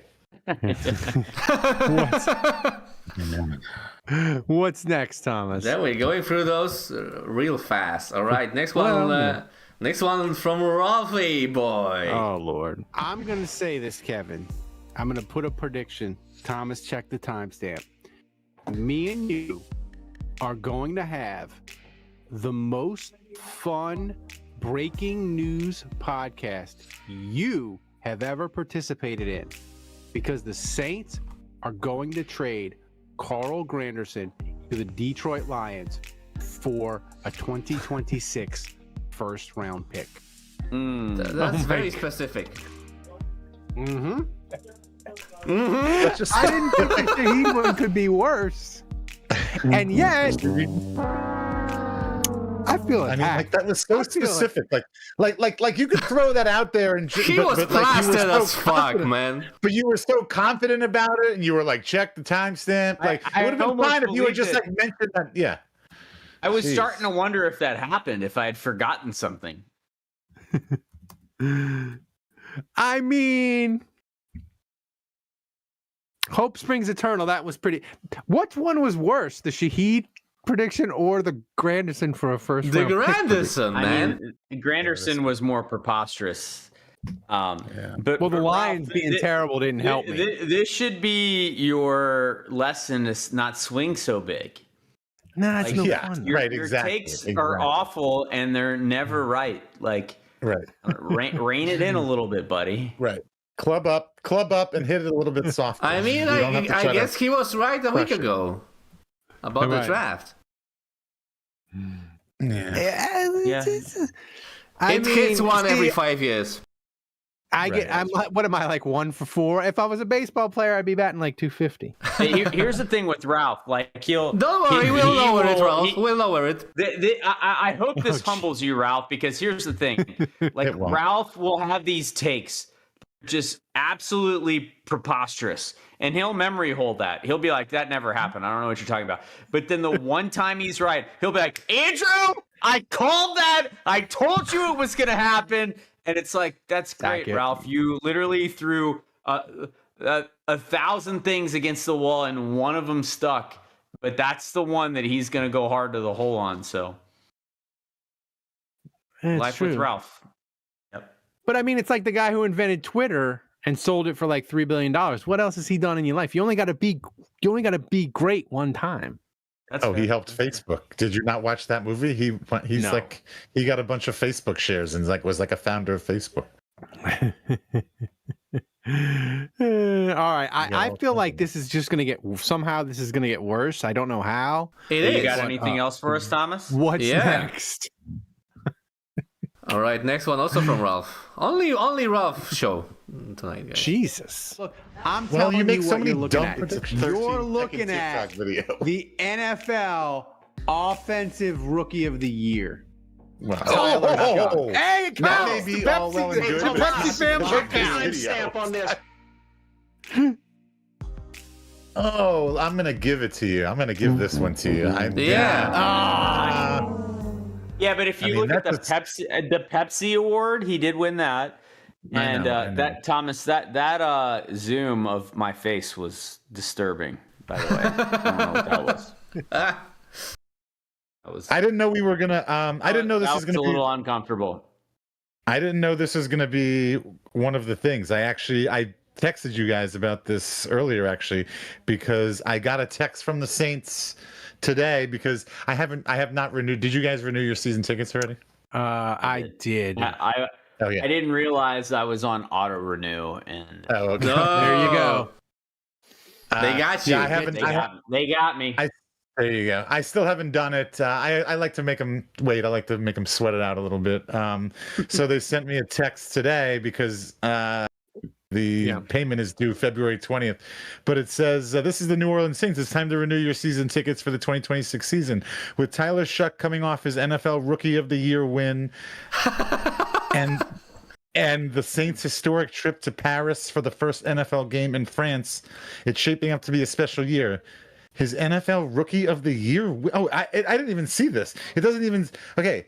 What's next, Thomas? Then we're going through those real fast. All right, next one. Next one from Ralphie boy. Oh Lord, I'm gonna say this, Kevin. I'm gonna put a prediction. Thomas, check the timestamp. Me and you are going to have the most fun breaking news podcast you have ever participated in, because the Saints are going to trade Carl Granderson to the Detroit Lions for a 2026 first round pick. That's very specific. I didn't think the Shaheed one could be worse. And yet, I feel attacked. I mean, like that was so specific. Like you could throw that out there and he was plastered as fuck, man. But you were so confident about it, and you were like, check the timestamp. Like it would have been fine if you had just like mentioned that. Yeah. I was starting to wonder if that happened, if I had forgotten something. I mean, hope springs eternal. That was pretty. Which one was worse, the Shaheed prediction or the Granderson for a first round? The Granderson, man. I mean, Granderson was more preposterous. But the Lions being terrible didn't help me. This should be your lesson: is not swing so big. No, it's no fun. Right, your exactly. takes are awful, and they're never right. Like, rein it in a little bit, buddy. Right. Club up, and hit it a little bit softer. I mean, I guess he was right a week ago about the draft. Yeah. It hits one every 5 years. What am I, like 1 for 4? If I was a baseball player, I'd be batting like 250. Here's the thing with Ralph. Like don't worry, we'll lower it, Ralph. We'll lower it. I hope this humbles you, Ralph, because here's the thing. Like Ralph will have these takes just absolutely preposterous, and he'll memory hold that. He'll be like, that never happened. I don't know what you're talking about. But then the one time he's right, he'll be like, Andrew, I called that. I told you it was going to happen. And it's like, that's great, Ralph. You literally threw 1,000 things against the wall, and one of them stuck. But that's the one that he's going to go hard to the hole on. So, life with Ralph. Yep. But I mean, it's like the guy who invented Twitter and sold it for like $3 billion. What else has he done in your life? You only got to be great one time. He helped Facebook. Did you not watch that movie? He's No. like he got a bunch of Facebook shares and was like a founder of Facebook. All right. I feel like this is just going to get worse. I don't know how. You got anything else for us, Thomas? What's next? All right, next one also from Ralph. Only Ralph show tonight, guys. Jesus. Look, I'm Well, telling you make you so what many you're looking dumb at. predictions. You're 13-second looking at TikTok video. the NFL Offensive Rookie of the Year. Wow. Tyler Hey, it That counts. may be The all well and good, the but Pepsi it's fans not are this counting. video. Stamp on this. Oh, I'm gonna give it to you. I'm gonna give this one to you. Yeah, but if you look at the Pepsi award, he did win that. And I know. that Thomas, that zoom of my face was disturbing. By the way, I don't know what that was. I didn't know we were gonna. I didn't know this was gonna a be little uncomfortable. I didn't know this was gonna be one of the things. I texted you guys about this earlier, actually, because I got a text from the Saints today because I have not renewed. Did you guys renew your season tickets already? I did. I didn't realize I was on auto renew, and okay. There you go. They got you. Yeah, I haven't. They got me. There you go. I still haven't done it. I like to make them wait. I like to make them sweat it out a little bit. So they sent me a text today because the payment is due February 20th. But it says, this is the New Orleans Saints. It's time to renew your season tickets for the 2026 season. With Tyler Shough coming off his NFL Rookie of the Year win and the Saints' historic trip to Paris for the first NFL game in France, it's shaping up to be a special year. His NFL Rookie of the Year. Oh, I didn't even see this. It doesn't even. Okay,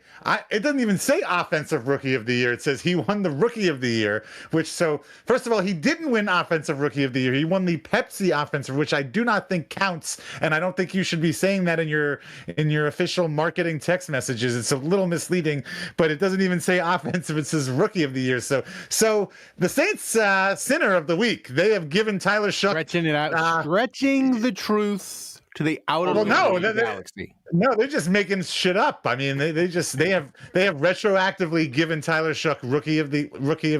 it doesn't even say Offensive Rookie of the Year. It says he won the Rookie of the Year. So first of all, he didn't win Offensive Rookie of the Year. He won the Pepsi Offensive, which I do not think counts, and I don't think you should be saying that in your official marketing text messages. It's a little misleading, but it doesn't even say Offensive. It says Rookie of the Year. So the Saints Sinner of the Week. They have given Tyler Shough Stretching it out, stretching the truth to the outer galaxy. No, they're just making shit up. I mean, they have retroactively given Tyler Shough Rookie of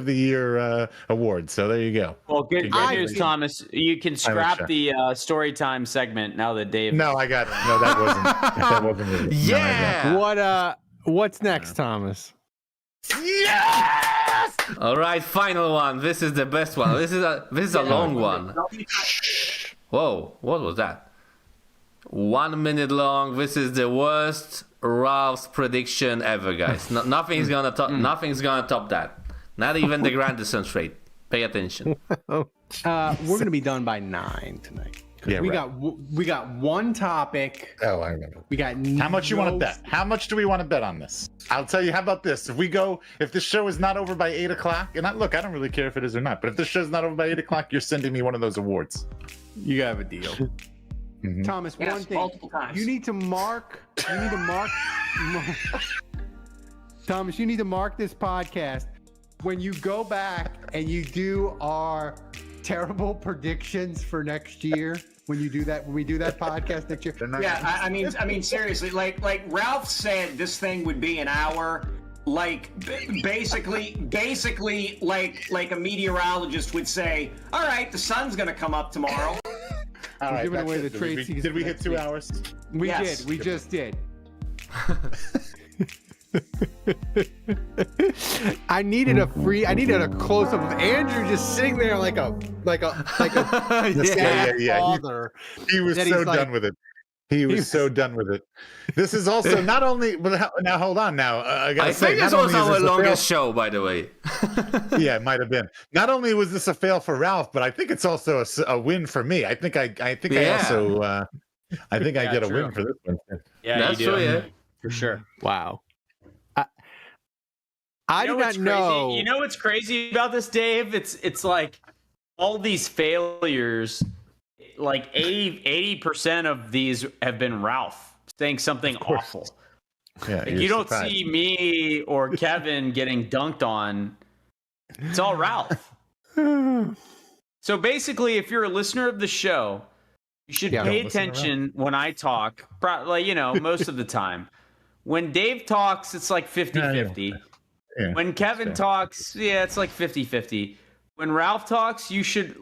the Year award. So there you go. Well, good news, Thomas. You can scrap the story time segment now that Dave. No, I got it. No, that wasn't it. Yeah. No, What's next, Thomas? Yes. All right, final one. This is the best one. This is a long one. Whoa, what was that? 1 minute long. This is the worst Ralph's prediction ever, guys. Nothing's gonna top that. Not even the Grandison straight. Pay attention. We're gonna be done by 9 tonight. Yeah, we got one topic. Oh, I remember. We got how much you want to bet? How much do we want to bet on this? I'll tell you. How about this? If this show is not over by 8 o'clock, and I don't really care if it is or not, but if this show's not over by 8 o'clock, you're sending me one of those awards. You have a deal. Mm-hmm. Thomas, one thing you need to mark. Thomas, you need to mark this podcast when you go back and you do our terrible predictions for next year. When we do that podcast next year. Yeah, I mean, seriously, like Ralph said, this thing would be an hour. Like basically, like a meteorologist would say, "All right, the sun's going to come up tomorrow." All right, giving away the trade season. Did we hit 2 hours? We Yes. did. We just did. I needed a close up of Andrew just sitting there like a sad father. He was so done with it. He was so done with it. This is also not only. But now hold on. Now I think it's also our longest show, by the way. Yeah, it might have been. Not only was this a fail for Ralph, but I think it's also a win for me. I think I get a win for this one. Yeah, that's you do. true. Yeah, for sure. Wow. I do not know. You know what's crazy about this, Dave? It's like all these failures. Like 80% of these have been Ralph saying something awful. Yeah, like you don't see me or Kevin getting dunked on. It's all Ralph. So basically, if you're a listener of the show, You should pay attention when I talk, most of the time. When Dave talks, it's like 50-50. Yeah, when Kevin talks, it's like 50-50. When Ralph talks, you should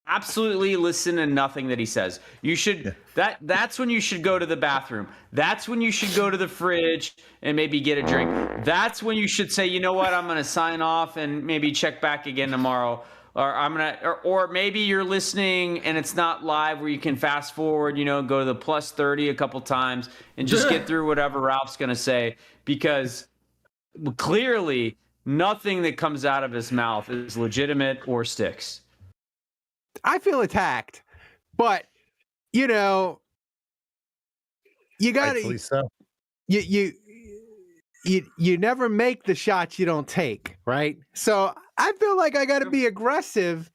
absolutely listen to nothing that he says. You should that's when you should go to the bathroom. That's when you should go to the fridge and maybe get a drink. That's when you should say, you know what, I'm going to sign off and maybe check back again tomorrow. Or maybe you're listening and it's not live where you can fast forward, go to the +30 a couple times and just get through whatever Ralph's going to say, because clearly nothing that comes out of his mouth is legitimate or sticks. I feel attacked, but you got to so. You never make the shots you don't take, right? So I feel like I got to be aggressive.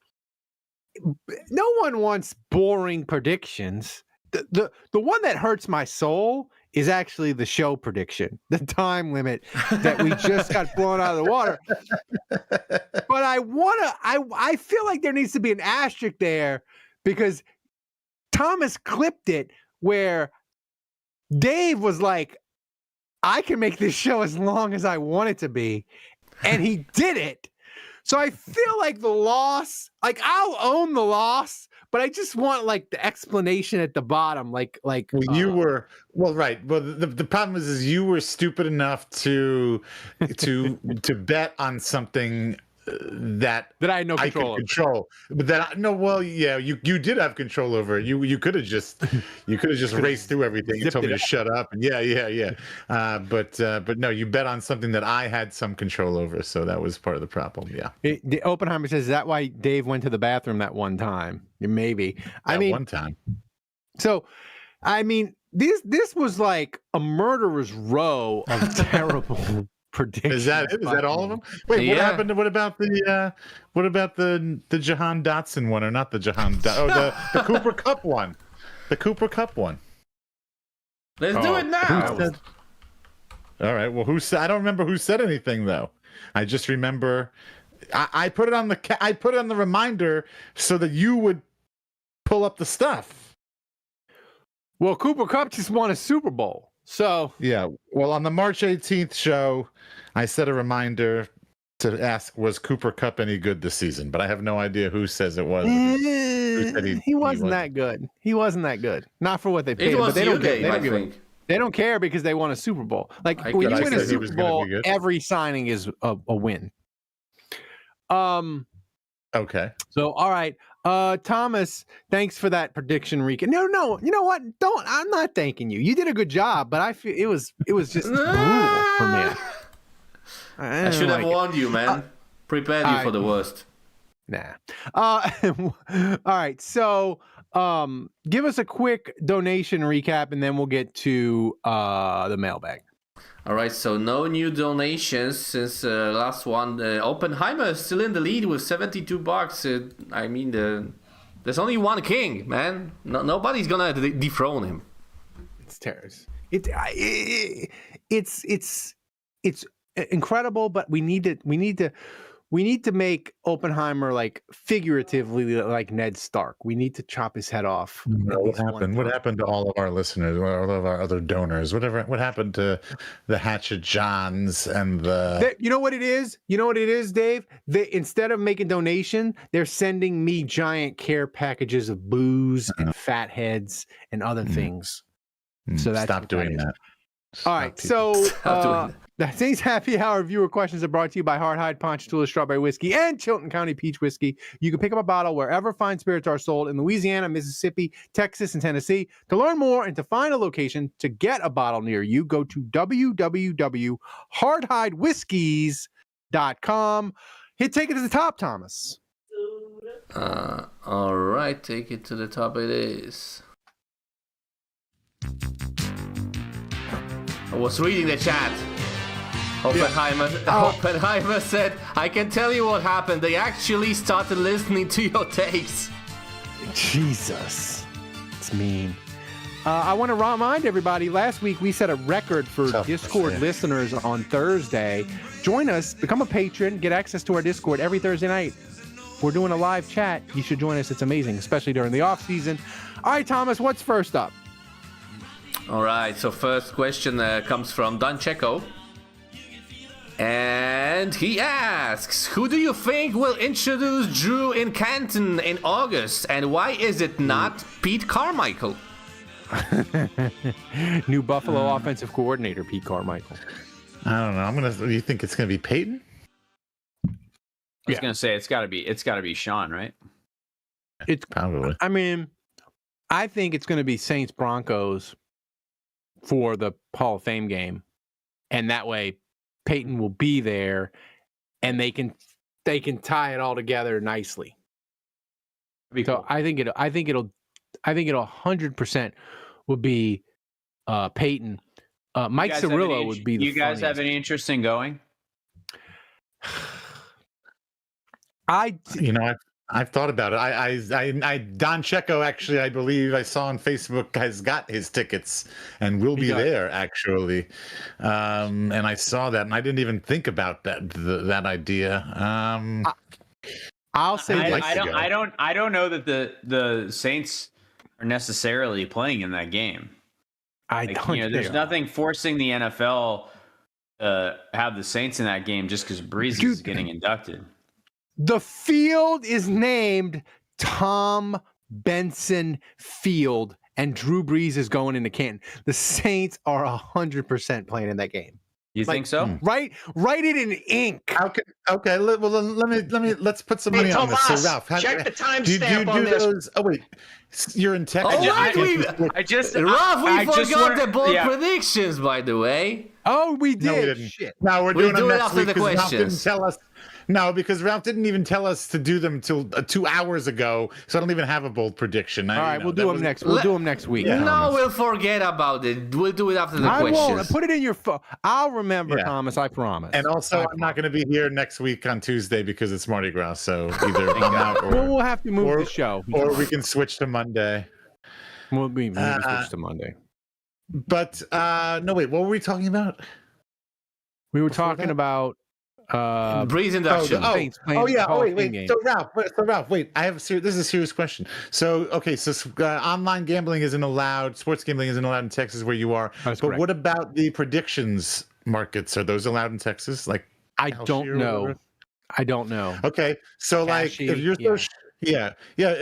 No one wants boring predictions. The one that hurts my soul is actually the show prediction, the time limit that we just got blown out of the water. But I feel like there needs to be an asterisk there, because Thomas clipped it where Dave was like, I can make this show as long as I want it to be. And he did it. So I feel like the loss, like I'll own the loss, but I just want like the explanation at the bottom. Well, you were, well, right. Well, the problem is you were stupid enough to bet on something that I had no control over. But you did have control over it. You could have just raced through everything and told me to shut up. And but no, you bet on something that I had some control over, so that was part of the problem. The Oppenheimer says, is that why Dave went to the bathroom that one time? Maybe. One time. So, this was like a murderer's row of terrible predictions. Is that it? Is that all of them? Wait, what happened to what about the Jahan Dotson one, or not the Jahan the Cooper Cup one? The Cooper Cup one. Let's do it now. All right. Well, who said? I don't remember who said anything though. I just remember I put it on the reminder so that you would pull up the stuff. Well, Cooper Cup just won a Super Bowl. So yeah, well, on the March 18th show, I set a reminder to ask, was Cooper Cup any good this season? But I have no idea who says it was. Who said he wasn't that good. He wasn't that good. Not for what they paid him, but they don't care because they won a Super Bowl. Like when you win a Super Bowl, every signing is a win. Okay. So all right. Thomas, thanks for that prediction, Rika. No, you know what? I'm not thanking you. You did a good job, but I feel it was just brutal for me. I should have warned you, man. Prepared you for the worst. Nah. All right. So, give us a quick donation recap, and then we'll get to the mailbag. All right, so no new donations since last one. Oppenheimer is still in the lead with $72. There's only one king, man. Nobody's gonna dethrone him. It's terrorist. It's incredible, but we need to make Oppenheimer like figuratively like Ned Stark. We need to chop his head off. What happened? What happened to all of our listeners, all of our other donors? What happened to the Hatchet Johns and the? You know what it is? You know what it is, Dave? Instead of making donation, they're sending me giant care packages of booze and fat heads and other things. So that's stop doing that. All right, so that Saints Happy Hour viewer questions are brought to you by Hard Hide, Ponchatoula Strawberry Whiskey, and Chilton County Peach Whiskey. You can pick up a bottle wherever fine spirits are sold in Louisiana, Mississippi, Texas, and Tennessee. To learn more and to find a location to get a bottle near you, go to www.hardhidewhiskies.com. Take it to the top, Thomas. All right, take it to the top. It is. I was reading the chat. Oppenheimer said, I can tell you what happened. They actually started listening to your takes. Jesus. It's mean. I want to remind everybody, last week we set a record for Discord listeners on Thursday. Join us, become a patron, get access to our Discord every Thursday night. we're doing a live chat. You should join us. It's amazing, especially during the off season. All right, Thomas, what's first up? All right, so first question comes from Don Checo. And he asks, who do you think will introduce Drew in Canton in August? And why is it not Pete Carmichael? New Buffalo offensive coordinator, Pete Carmichael. I don't know. You think it's gonna be Peyton? I was gonna say it's gotta be Sean, right? It's probably. I mean, I think it's gonna be Saints Broncos for the Hall of Fame game. And that way Peyton will be there and they can tie it all together nicely. So I think it'll 100% will be Peyton. Mike Cirillo would be the You guys have funniest. any interest in going? I've thought about it. Don Checo, actually, I believe I saw on Facebook, has got his tickets and will be there, actually. And I saw that, and I didn't even think about that idea. I'll say I don't know that the Saints are necessarily playing in that game. There's nothing forcing the NFL to have the Saints in that game just because Breeze is getting inducted. The field is named Tom Benson Field, and Drew Brees is going into Canton. The Saints are 100% playing in that game. You think so? Write it in ink. Okay. Let's put some money on this. So, Ralph, check the timestamp on this. Those, oh wait, you're in Texas. Ralph, we forgot the bold predictions, by the way. Oh, we did. No, we didn't. Shit. No, we're doing them next after week the because Ralph didn't questions. tell us. No, because Ralph didn't even tell us to do them till 2 hours ago, so I don't even have a bold prediction. All right, we'll do them next. We'll do them next week. Yeah. No, we'll forget about it. We'll do it after the questions. I won't. Put it in your phone. I'll remember, Thomas. I promise. And also, I'm not going to be here next week on Tuesday because it's Mardi Gras. So either I'm out, or we'll have to move the show, or we can switch to Monday. We'll switch to Monday. But no, wait. What were we talking about? We were talking about Breeze induction. Wait. So Ralph, wait. This is a serious question. So online gambling isn't allowed. Sports gambling isn't allowed in Texas where you are. That's but correct. what about the predictions markets? Are those allowed in Texas? Like I don't know. Okay, so like if you're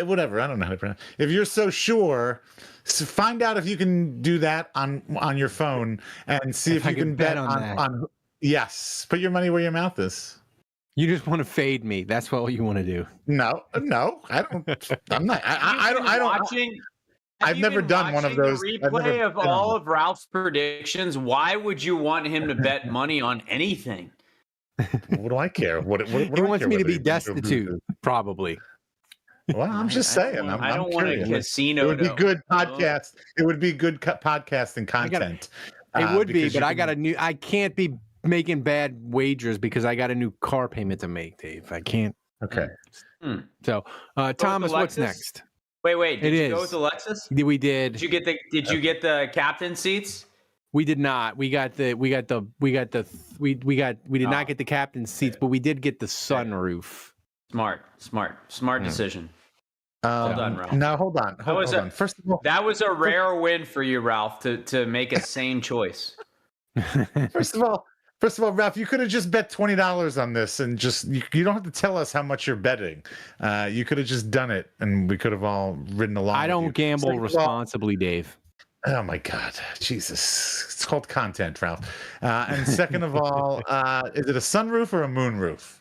whatever. I don't know how to pronounce. If you're so sure, find out if you can do that on your phone and see if you can bet on. Yes, put your money where your mouth is. You just want to fade me. That's what you want to do. No, I don't. I'm not. I don't. I've never done one of those. Replay of all of Ralph's predictions. Why would you want him to bet money on anything? What do I care? What he wants me to be destitute, probably. Well, I'm just saying. I don't want a casino. It would be good podcast. It would be good podcasting content. It would be, but I can't be making bad wagers because I got a new car payment to make, Dave. I can't. Okay. So, Thomas, what's next? Wait. Did you go with Alexis? We did. Did you get the captain seats? We did not. We did not get the captain's seats, but we did get the sunroof. Smart decision. Well done, Ralph. Now hold on. First of all, that was a rare win for you, Ralph, to make a sane choice. First of all, Ralph, you could have just bet $20 on this, and just you don't have to tell us how much you're betting. You could have just done it, and we could have all ridden along. I don't gamble responsibly, Dave. Oh my God, Jesus! It's called content, Ralph. And second of all, is it a sunroof or a moonroof?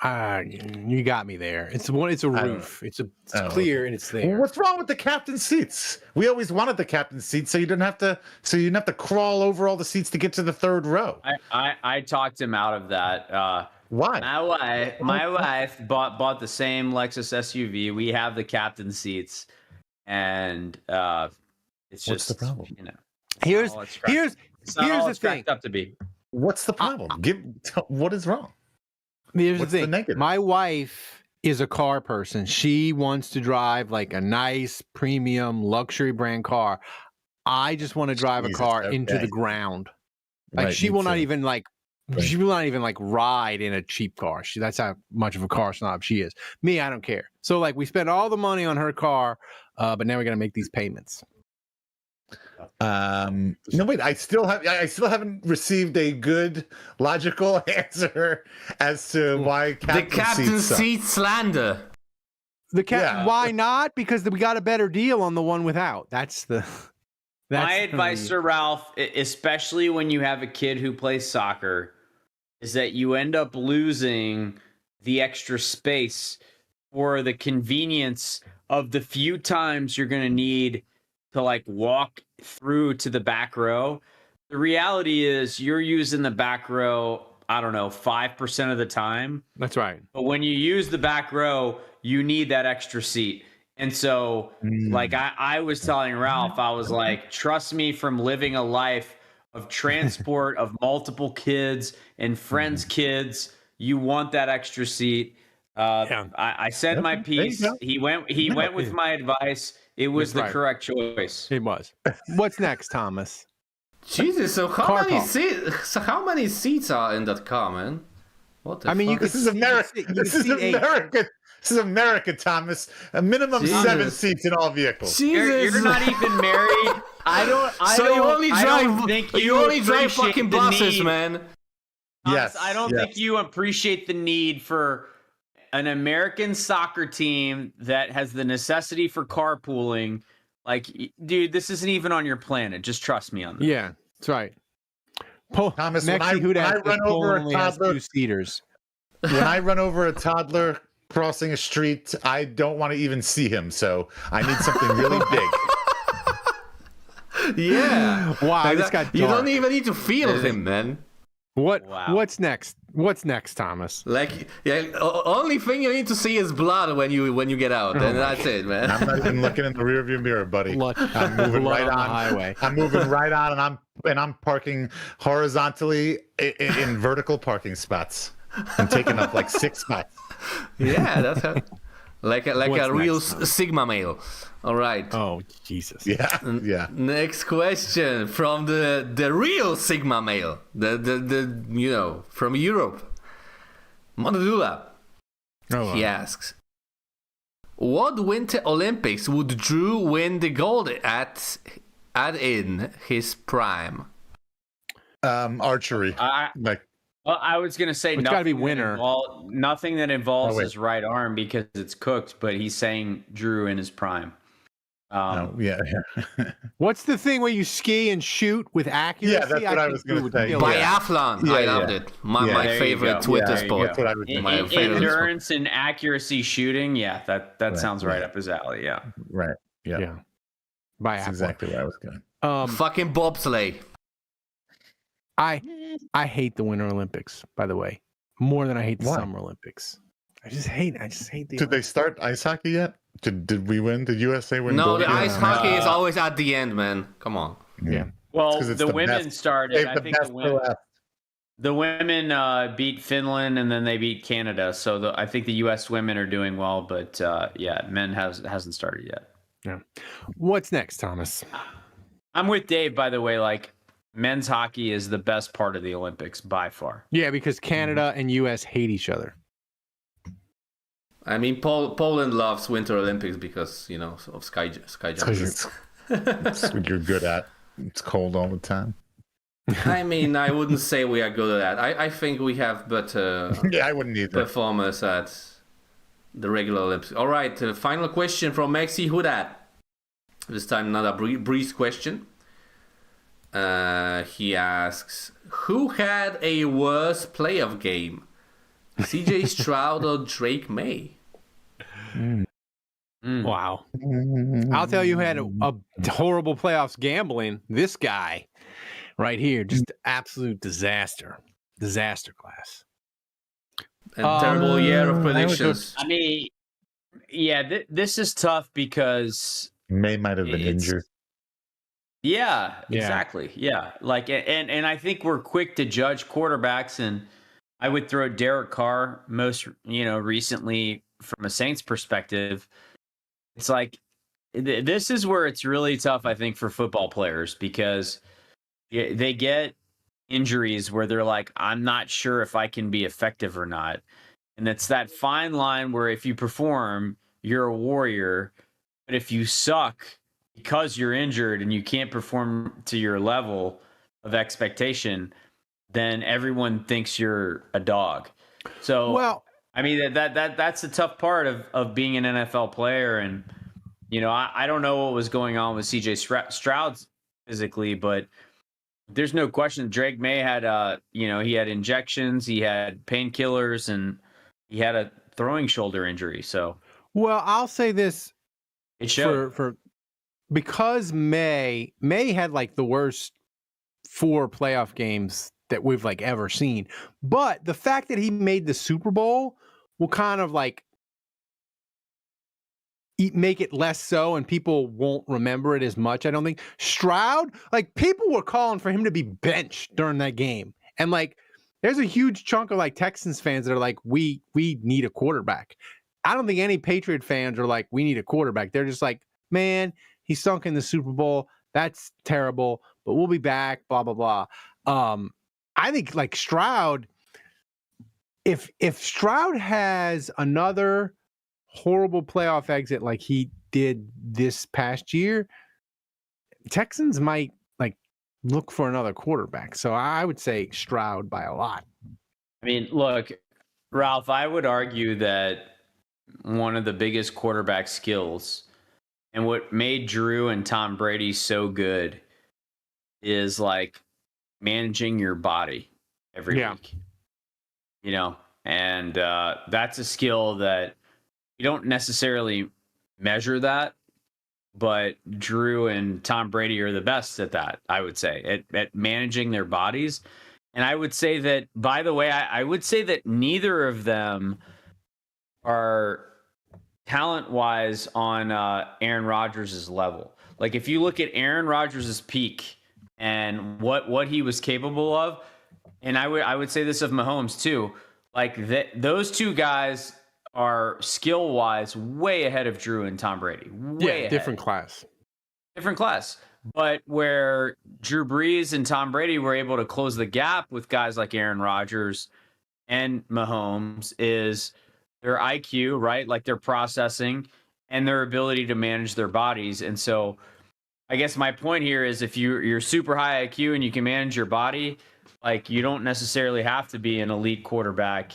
You got me there. It's a roof. It's clear and it's there. Well, what's wrong with the captain's seats? We always wanted the captain's seats, so you didn't have to crawl over all the seats to get to the third row. I talked him out of that. Why? My wife bought the same Lexus SUV. We have the captain's seats, and it's what's just the problem? Here's the thing. Up to be. What's the problem? What is wrong? Here's What's the thing. negative? My wife is a car person. She wants to drive like a nice premium luxury brand car. I just want to drive a car into the ground. Like she will not even like She will not even like ride in a cheap car. That's how much of a car snob she is. Me, I don't care. So like we spent all the money on her car, but now we got to make these payments. No, wait. I still haven't received a good, logical answer as to why the captain seat slander. Why not? Because we got a better deal on the one without. My advice to Ralph, especially when you have a kid who plays soccer, is that you end up losing the extra space for the convenience of the few times you're going to need to like walk through to the back row. The reality is you're using the back row, I don't know, 5% of the time. That's right. But when you use the back row, you need that extra seat. And so, like I was telling Ralph, I was like, trust me from living a life of transport of multiple kids and friends' kids, you want that extra seat. I said my piece. He went with my advice. It was the correct choice. It was. What's next, Thomas? Jesus, so how many seats are in that car, man? What the fuck? This is America. This is America. This is America, Thomas. A minimum 7 seats in all vehicles. You're not even married. You only drive fucking buses, man. Yes. I don't think you appreciate the need for an American soccer team that has the necessity for carpooling. Like, dude, this isn't even on your planet. Just trust me on that. Yeah, that's right. Thomas, when I run over a toddler, 2 seaters. When I run over a toddler crossing a street, I don't want to even see him. So I need something really big. Yeah. Wow, like this got dark. You don't even need to feel him, man. What's next? What's next, Thomas? Like, only thing you need to see is blood when you get out, and that's it, man. I'm not even looking in the rearview mirror, buddy. I'm moving right on the highway. I'm moving right on, and I'm parking horizontally in vertical parking spots. I'm taking up like 6 spots. Yeah, that's how, like a real Sigma male. All right. Oh, Jesus. Yeah. Next question from the real Sigma male, the from Europe, Monadula. He asks, what Winter Olympics would Drew win the gold at in his prime? Archery. Well, I was gonna say it's got to be winner. Nothing that involves his right arm because it's cooked. But he's saying Drew in his prime. Yeah. What's the thing where you ski and shoot with accuracy? Yeah, that's what I was going to say. Biathlon. I loved it. My favorite Twitter sport. My favorite endurance and accuracy shooting. Yeah, that sounds right up his alley. Yeah. Right. Yeah. Biathlon. That's exactly where I was going. Fucking bobsleigh. I hate the Winter Olympics, by the way, more than I hate the Summer Olympics. I just hate the Did they start ice hockey yet? Did we win? Did USA win? No, the ice hockey is always at the end, man. Come on. Yeah. Well, the women started. I think the women beat Finland and then they beat Canada. So I think the U.S. women are doing well, but men hasn't started yet. Yeah. What's next, Thomas? I'm with Dave, by the way. Like, men's hockey is the best part of the Olympics by far. Yeah, because Canada and U.S. hate each other. I mean, Poland loves Winter Olympics because, of sky jumping. That's what you're good at. It's cold all the time. I mean, I wouldn't say we are good at that. I think we have better I wouldn't either. performers at the regular Olympics. All right, final question from Maxi Hudat. This time not a brief question. He asks, who had a worse playoff game? CJ Stroud or Drake May? Wow. I'll tell you who had a horrible playoffs gambling. This guy right here, just absolute disaster. Disaster class. And terrible year of predictions. I mean, yeah, this is tough because May might have been injured. Yeah, exactly. Yeah. Like, and I think we're quick to judge quarterbacks, and I would throw Derek Carr most, recently from a Saints perspective. It's like, this is where it's really tough, I think, for football players because they get injuries where they're like, I'm not sure if I can be effective or not. And it's that fine line where if you perform, you're a warrior. But if you suck because you're injured and you can't perform to your level of expectation, then everyone thinks you're a dog. So, Well, I mean, that's the tough part of being an NFL player. And, you know, I don't know what was going on with CJ Stroud physically, but there's no question Drake May had, he had injections, he had painkillers, and he had a throwing shoulder injury. So, well, I'll say this it showed. for because May had like the worst 4 playoff games that we've like ever seen. But the fact that he made the Super Bowl will kind of like make it less so, and people won't remember it as much. I don't think Stroud, like people were calling for him to be benched during that game. And like, there's a huge chunk of like Texans fans that are like, we need a quarterback. I don't think any Patriot fans are like, we need a quarterback. They're just like, man, he stunk in the Super Bowl. That's terrible, but we'll be back, blah, blah, blah. I think like Stroud, if Stroud has another horrible playoff exit like he did this past year, Texans might like look for another quarterback. So I would say Stroud by a lot. I mean, look, Ralph, I would argue that one of the biggest quarterback skills and what made Drew and Tom Brady so good is like managing your body every week, you know, and that's a skill that you don't necessarily measure that, but Drew and Tom Brady are the best at that, I would say, at managing their bodies. And I would say that, by the way, I would say that neither of them are talent-wise on Aaron Rodgers' level. Like, if you look at Aaron Rodgers' peak and what he was capable of, and I would say this of Mahomes too, like those two guys are skill-wise way ahead of Drew and Tom Brady. Way ahead. Different class. But where Drew Brees and Tom Brady were able to close the gap with guys like Aaron Rodgers and Mahomes is their IQ, right? Like their processing and their ability to manage their bodies. And so I guess my point here is if you're super high IQ and you can manage your body, like you don't necessarily have to be an elite quarterback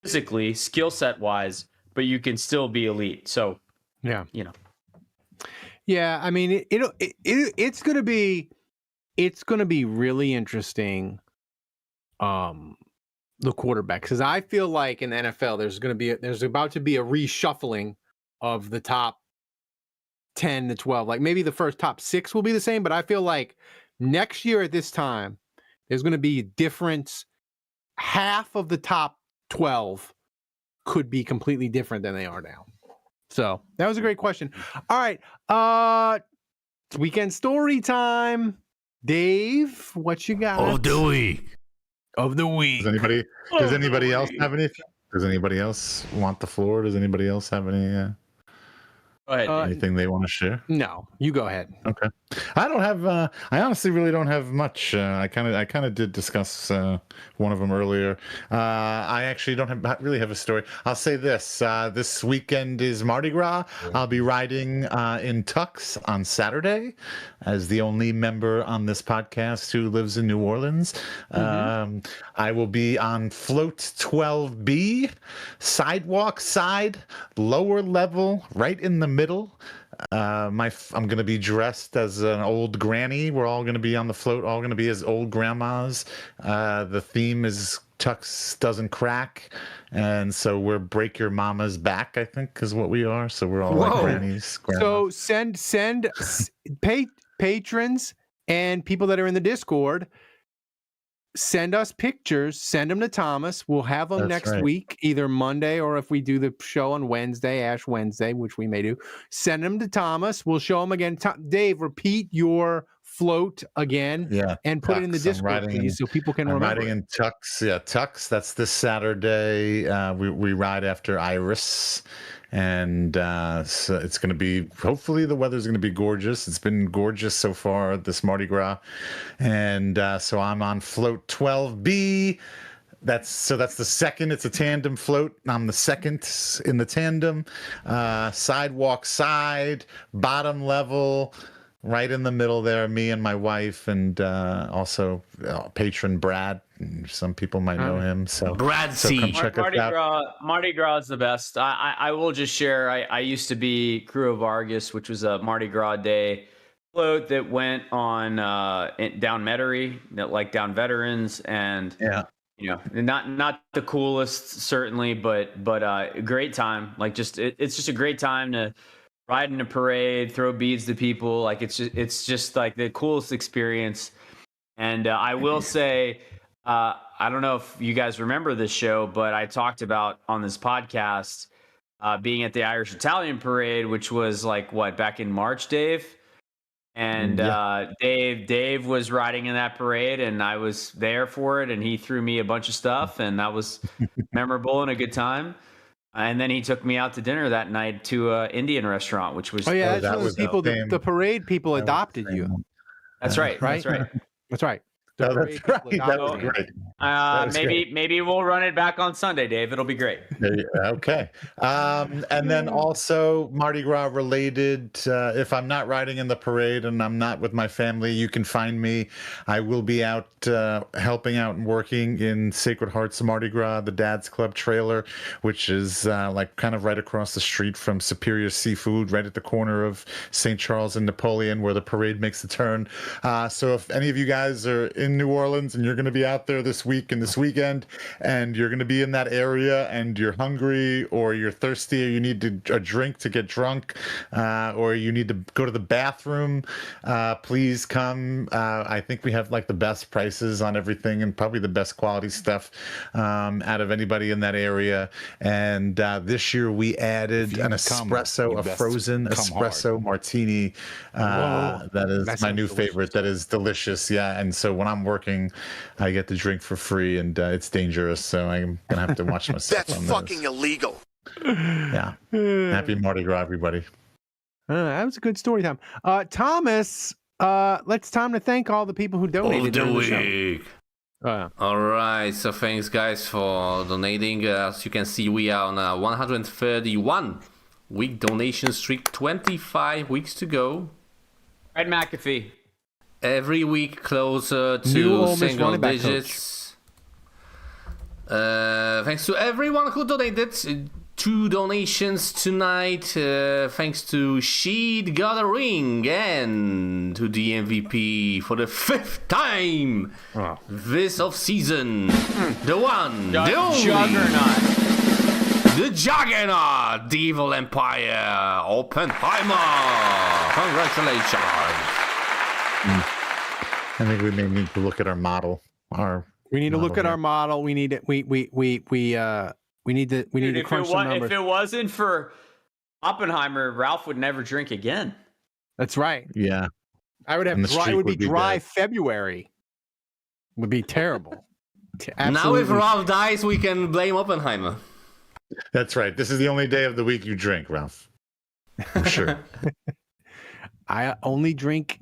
physically, skill set wise, but you can still be elite. So, yeah, you know. Yeah, I mean, it's gonna be really interesting. The quarterback, because I feel like in the NFL there's about to be a reshuffling of the top 10 to 12. Like maybe the first top 6 will be the same, but I feel like next year at this time there's going to be a difference. Half of the top 12 could be completely different than they are now. So that was a great question. All right. Weekend story time. Dave, what you got? Of the week. Does anybody else have anything? Does anybody else want the floor? Does anybody else have any Go ahead. anything they want to share? No, you go ahead. Okay. I don't have I honestly really don't have much. I kind of did discuss one of them earlier. I actually don't really have a story. I'll say this. This weekend is Mardi Gras. I'll be riding in tux on Saturday as the only member on this podcast who lives in New Orleans. I will be on float 12B, sidewalk side, lower level, right in the middle. I'm going to be dressed as an old granny. We're all going to be on the float, all going to be as old grandmas. The theme is Tux Doesn't Crack. And so we're Break Your Mama's Back, I think, is what we are. So we're all like grannies. So send patrons and people that are in the Discord, send us pictures, send them to Thomas. We'll have them next week, either Monday or if we do the show on Wednesday, Ash Wednesday, which we may do. Send them to Thomas. We'll show them again. Dave, repeat your float again and put it in the Discord, please, so people can remember. Riding in Tux. Yeah, Tux. That's this Saturday. We ride after Iris. and so it's going to be, hopefully the weather's going to be gorgeous. It's been gorgeous so far this Mardi Gras, and so I'm on float 12B. That's the second. It's a tandem float. I'm the second in the tandem. Sidewalk side, bottom level, right in the middle there. Me and my wife, and also patron Brad. Some people might know him. So Brad C. come check us out. Mardi Gras is the best. I will just share. I used to be crew of Argus, which was a Mardi Gras day float that went on down Metairie, like down Veterans, and not the coolest certainly, but a great time. Like it's just a great time to ride in a parade, throw beads to people. Like it's just like the coolest experience. And I will say, I don't know if you guys remember this show, but I talked about on this podcast being at the Irish Italian Parade, which was like back in March, Dave. And Dave was riding in that parade, and I was there for it, and he threw me a bunch of stuff, and that was memorable and a good time. And then he took me out to dinner that night to an Indian restaurant, which was that was people. The parade people adopted you. That's right. That's right. That's right. That's right. That was great. Maybe we'll run it back on Sunday, Dave. It'll be great. Okay. And then also Mardi Gras related, if I'm not riding in the parade and I'm not with my family, you can find me. I will be out helping out and working in Sacred Hearts Mardi Gras, the Dad's Club trailer, which is like kind of right across the street from Superior Seafood, right at the corner of St. Charles and Napoleon, where the parade makes a turn. So if any of you guys are in New Orleans and you're going to be out there this week and this weekend, and you're going to be in that area and you're hungry or you're thirsty or you need a drink to get drunk, or you need to go to the bathroom, please come. I think we have like the best prices on everything and probably the best quality stuff out of anybody in that area. And this year we added an espresso, a frozen espresso martini. That is my new favorite. That is delicious. Yeah. And so when I'm working, I get to drink for free, and it's dangerous, so I'm gonna have to watch myself. That's fucking illegal. Yeah. Happy Mardi Gras, everybody. That was a good story time. Thomas, it's time to thank all the people who donated during the show. All right, so thanks guys for donating. As you can see, we are on a 131 week donation streak, 25 weeks to go. Right, McAfee. Every week closer to single digits. Thanks to everyone who donated. 2 donations tonight. Thanks to She'd Got a Ring and to the MVP for the 5th time this off season. The one, the only, Juggernaut. The Juggernaut, the Evil Empire, Oppenheimer. Congratulations. I think we may need to look at our model. We need to look at our model. We need it. We need to crunch some numbers. If it wasn't for Oppenheimer, Ralph would never drink again. That's right. Yeah. I would have it would be dry February. It would be terrible. Now if Ralph dies, we can blame Oppenheimer. That's right. This is the only day of the week you drink, Ralph. For sure. I only drink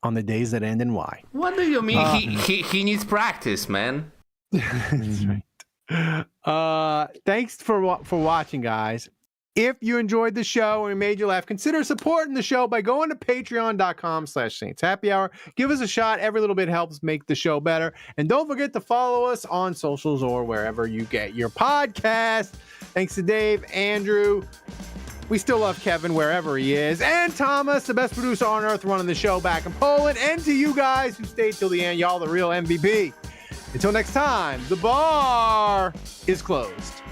on the days that end in Y. What do you mean? He needs practice, man. That's right. Thanks for watching, guys. If you enjoyed the show and we made you laugh, consider supporting the show by going to patreon.com/Saints Happy Hour. Give us a shot. Every little bit helps make the show better. And don't forget to follow us on socials or wherever you get your podcast. Thanks to Dave, Andrew. We still love Kevin wherever he is. And Thomas, the best producer on earth, running the show back in Poland. And to you guys who stayed till the end, y'all the real MVP. Until next time, the bar is closed.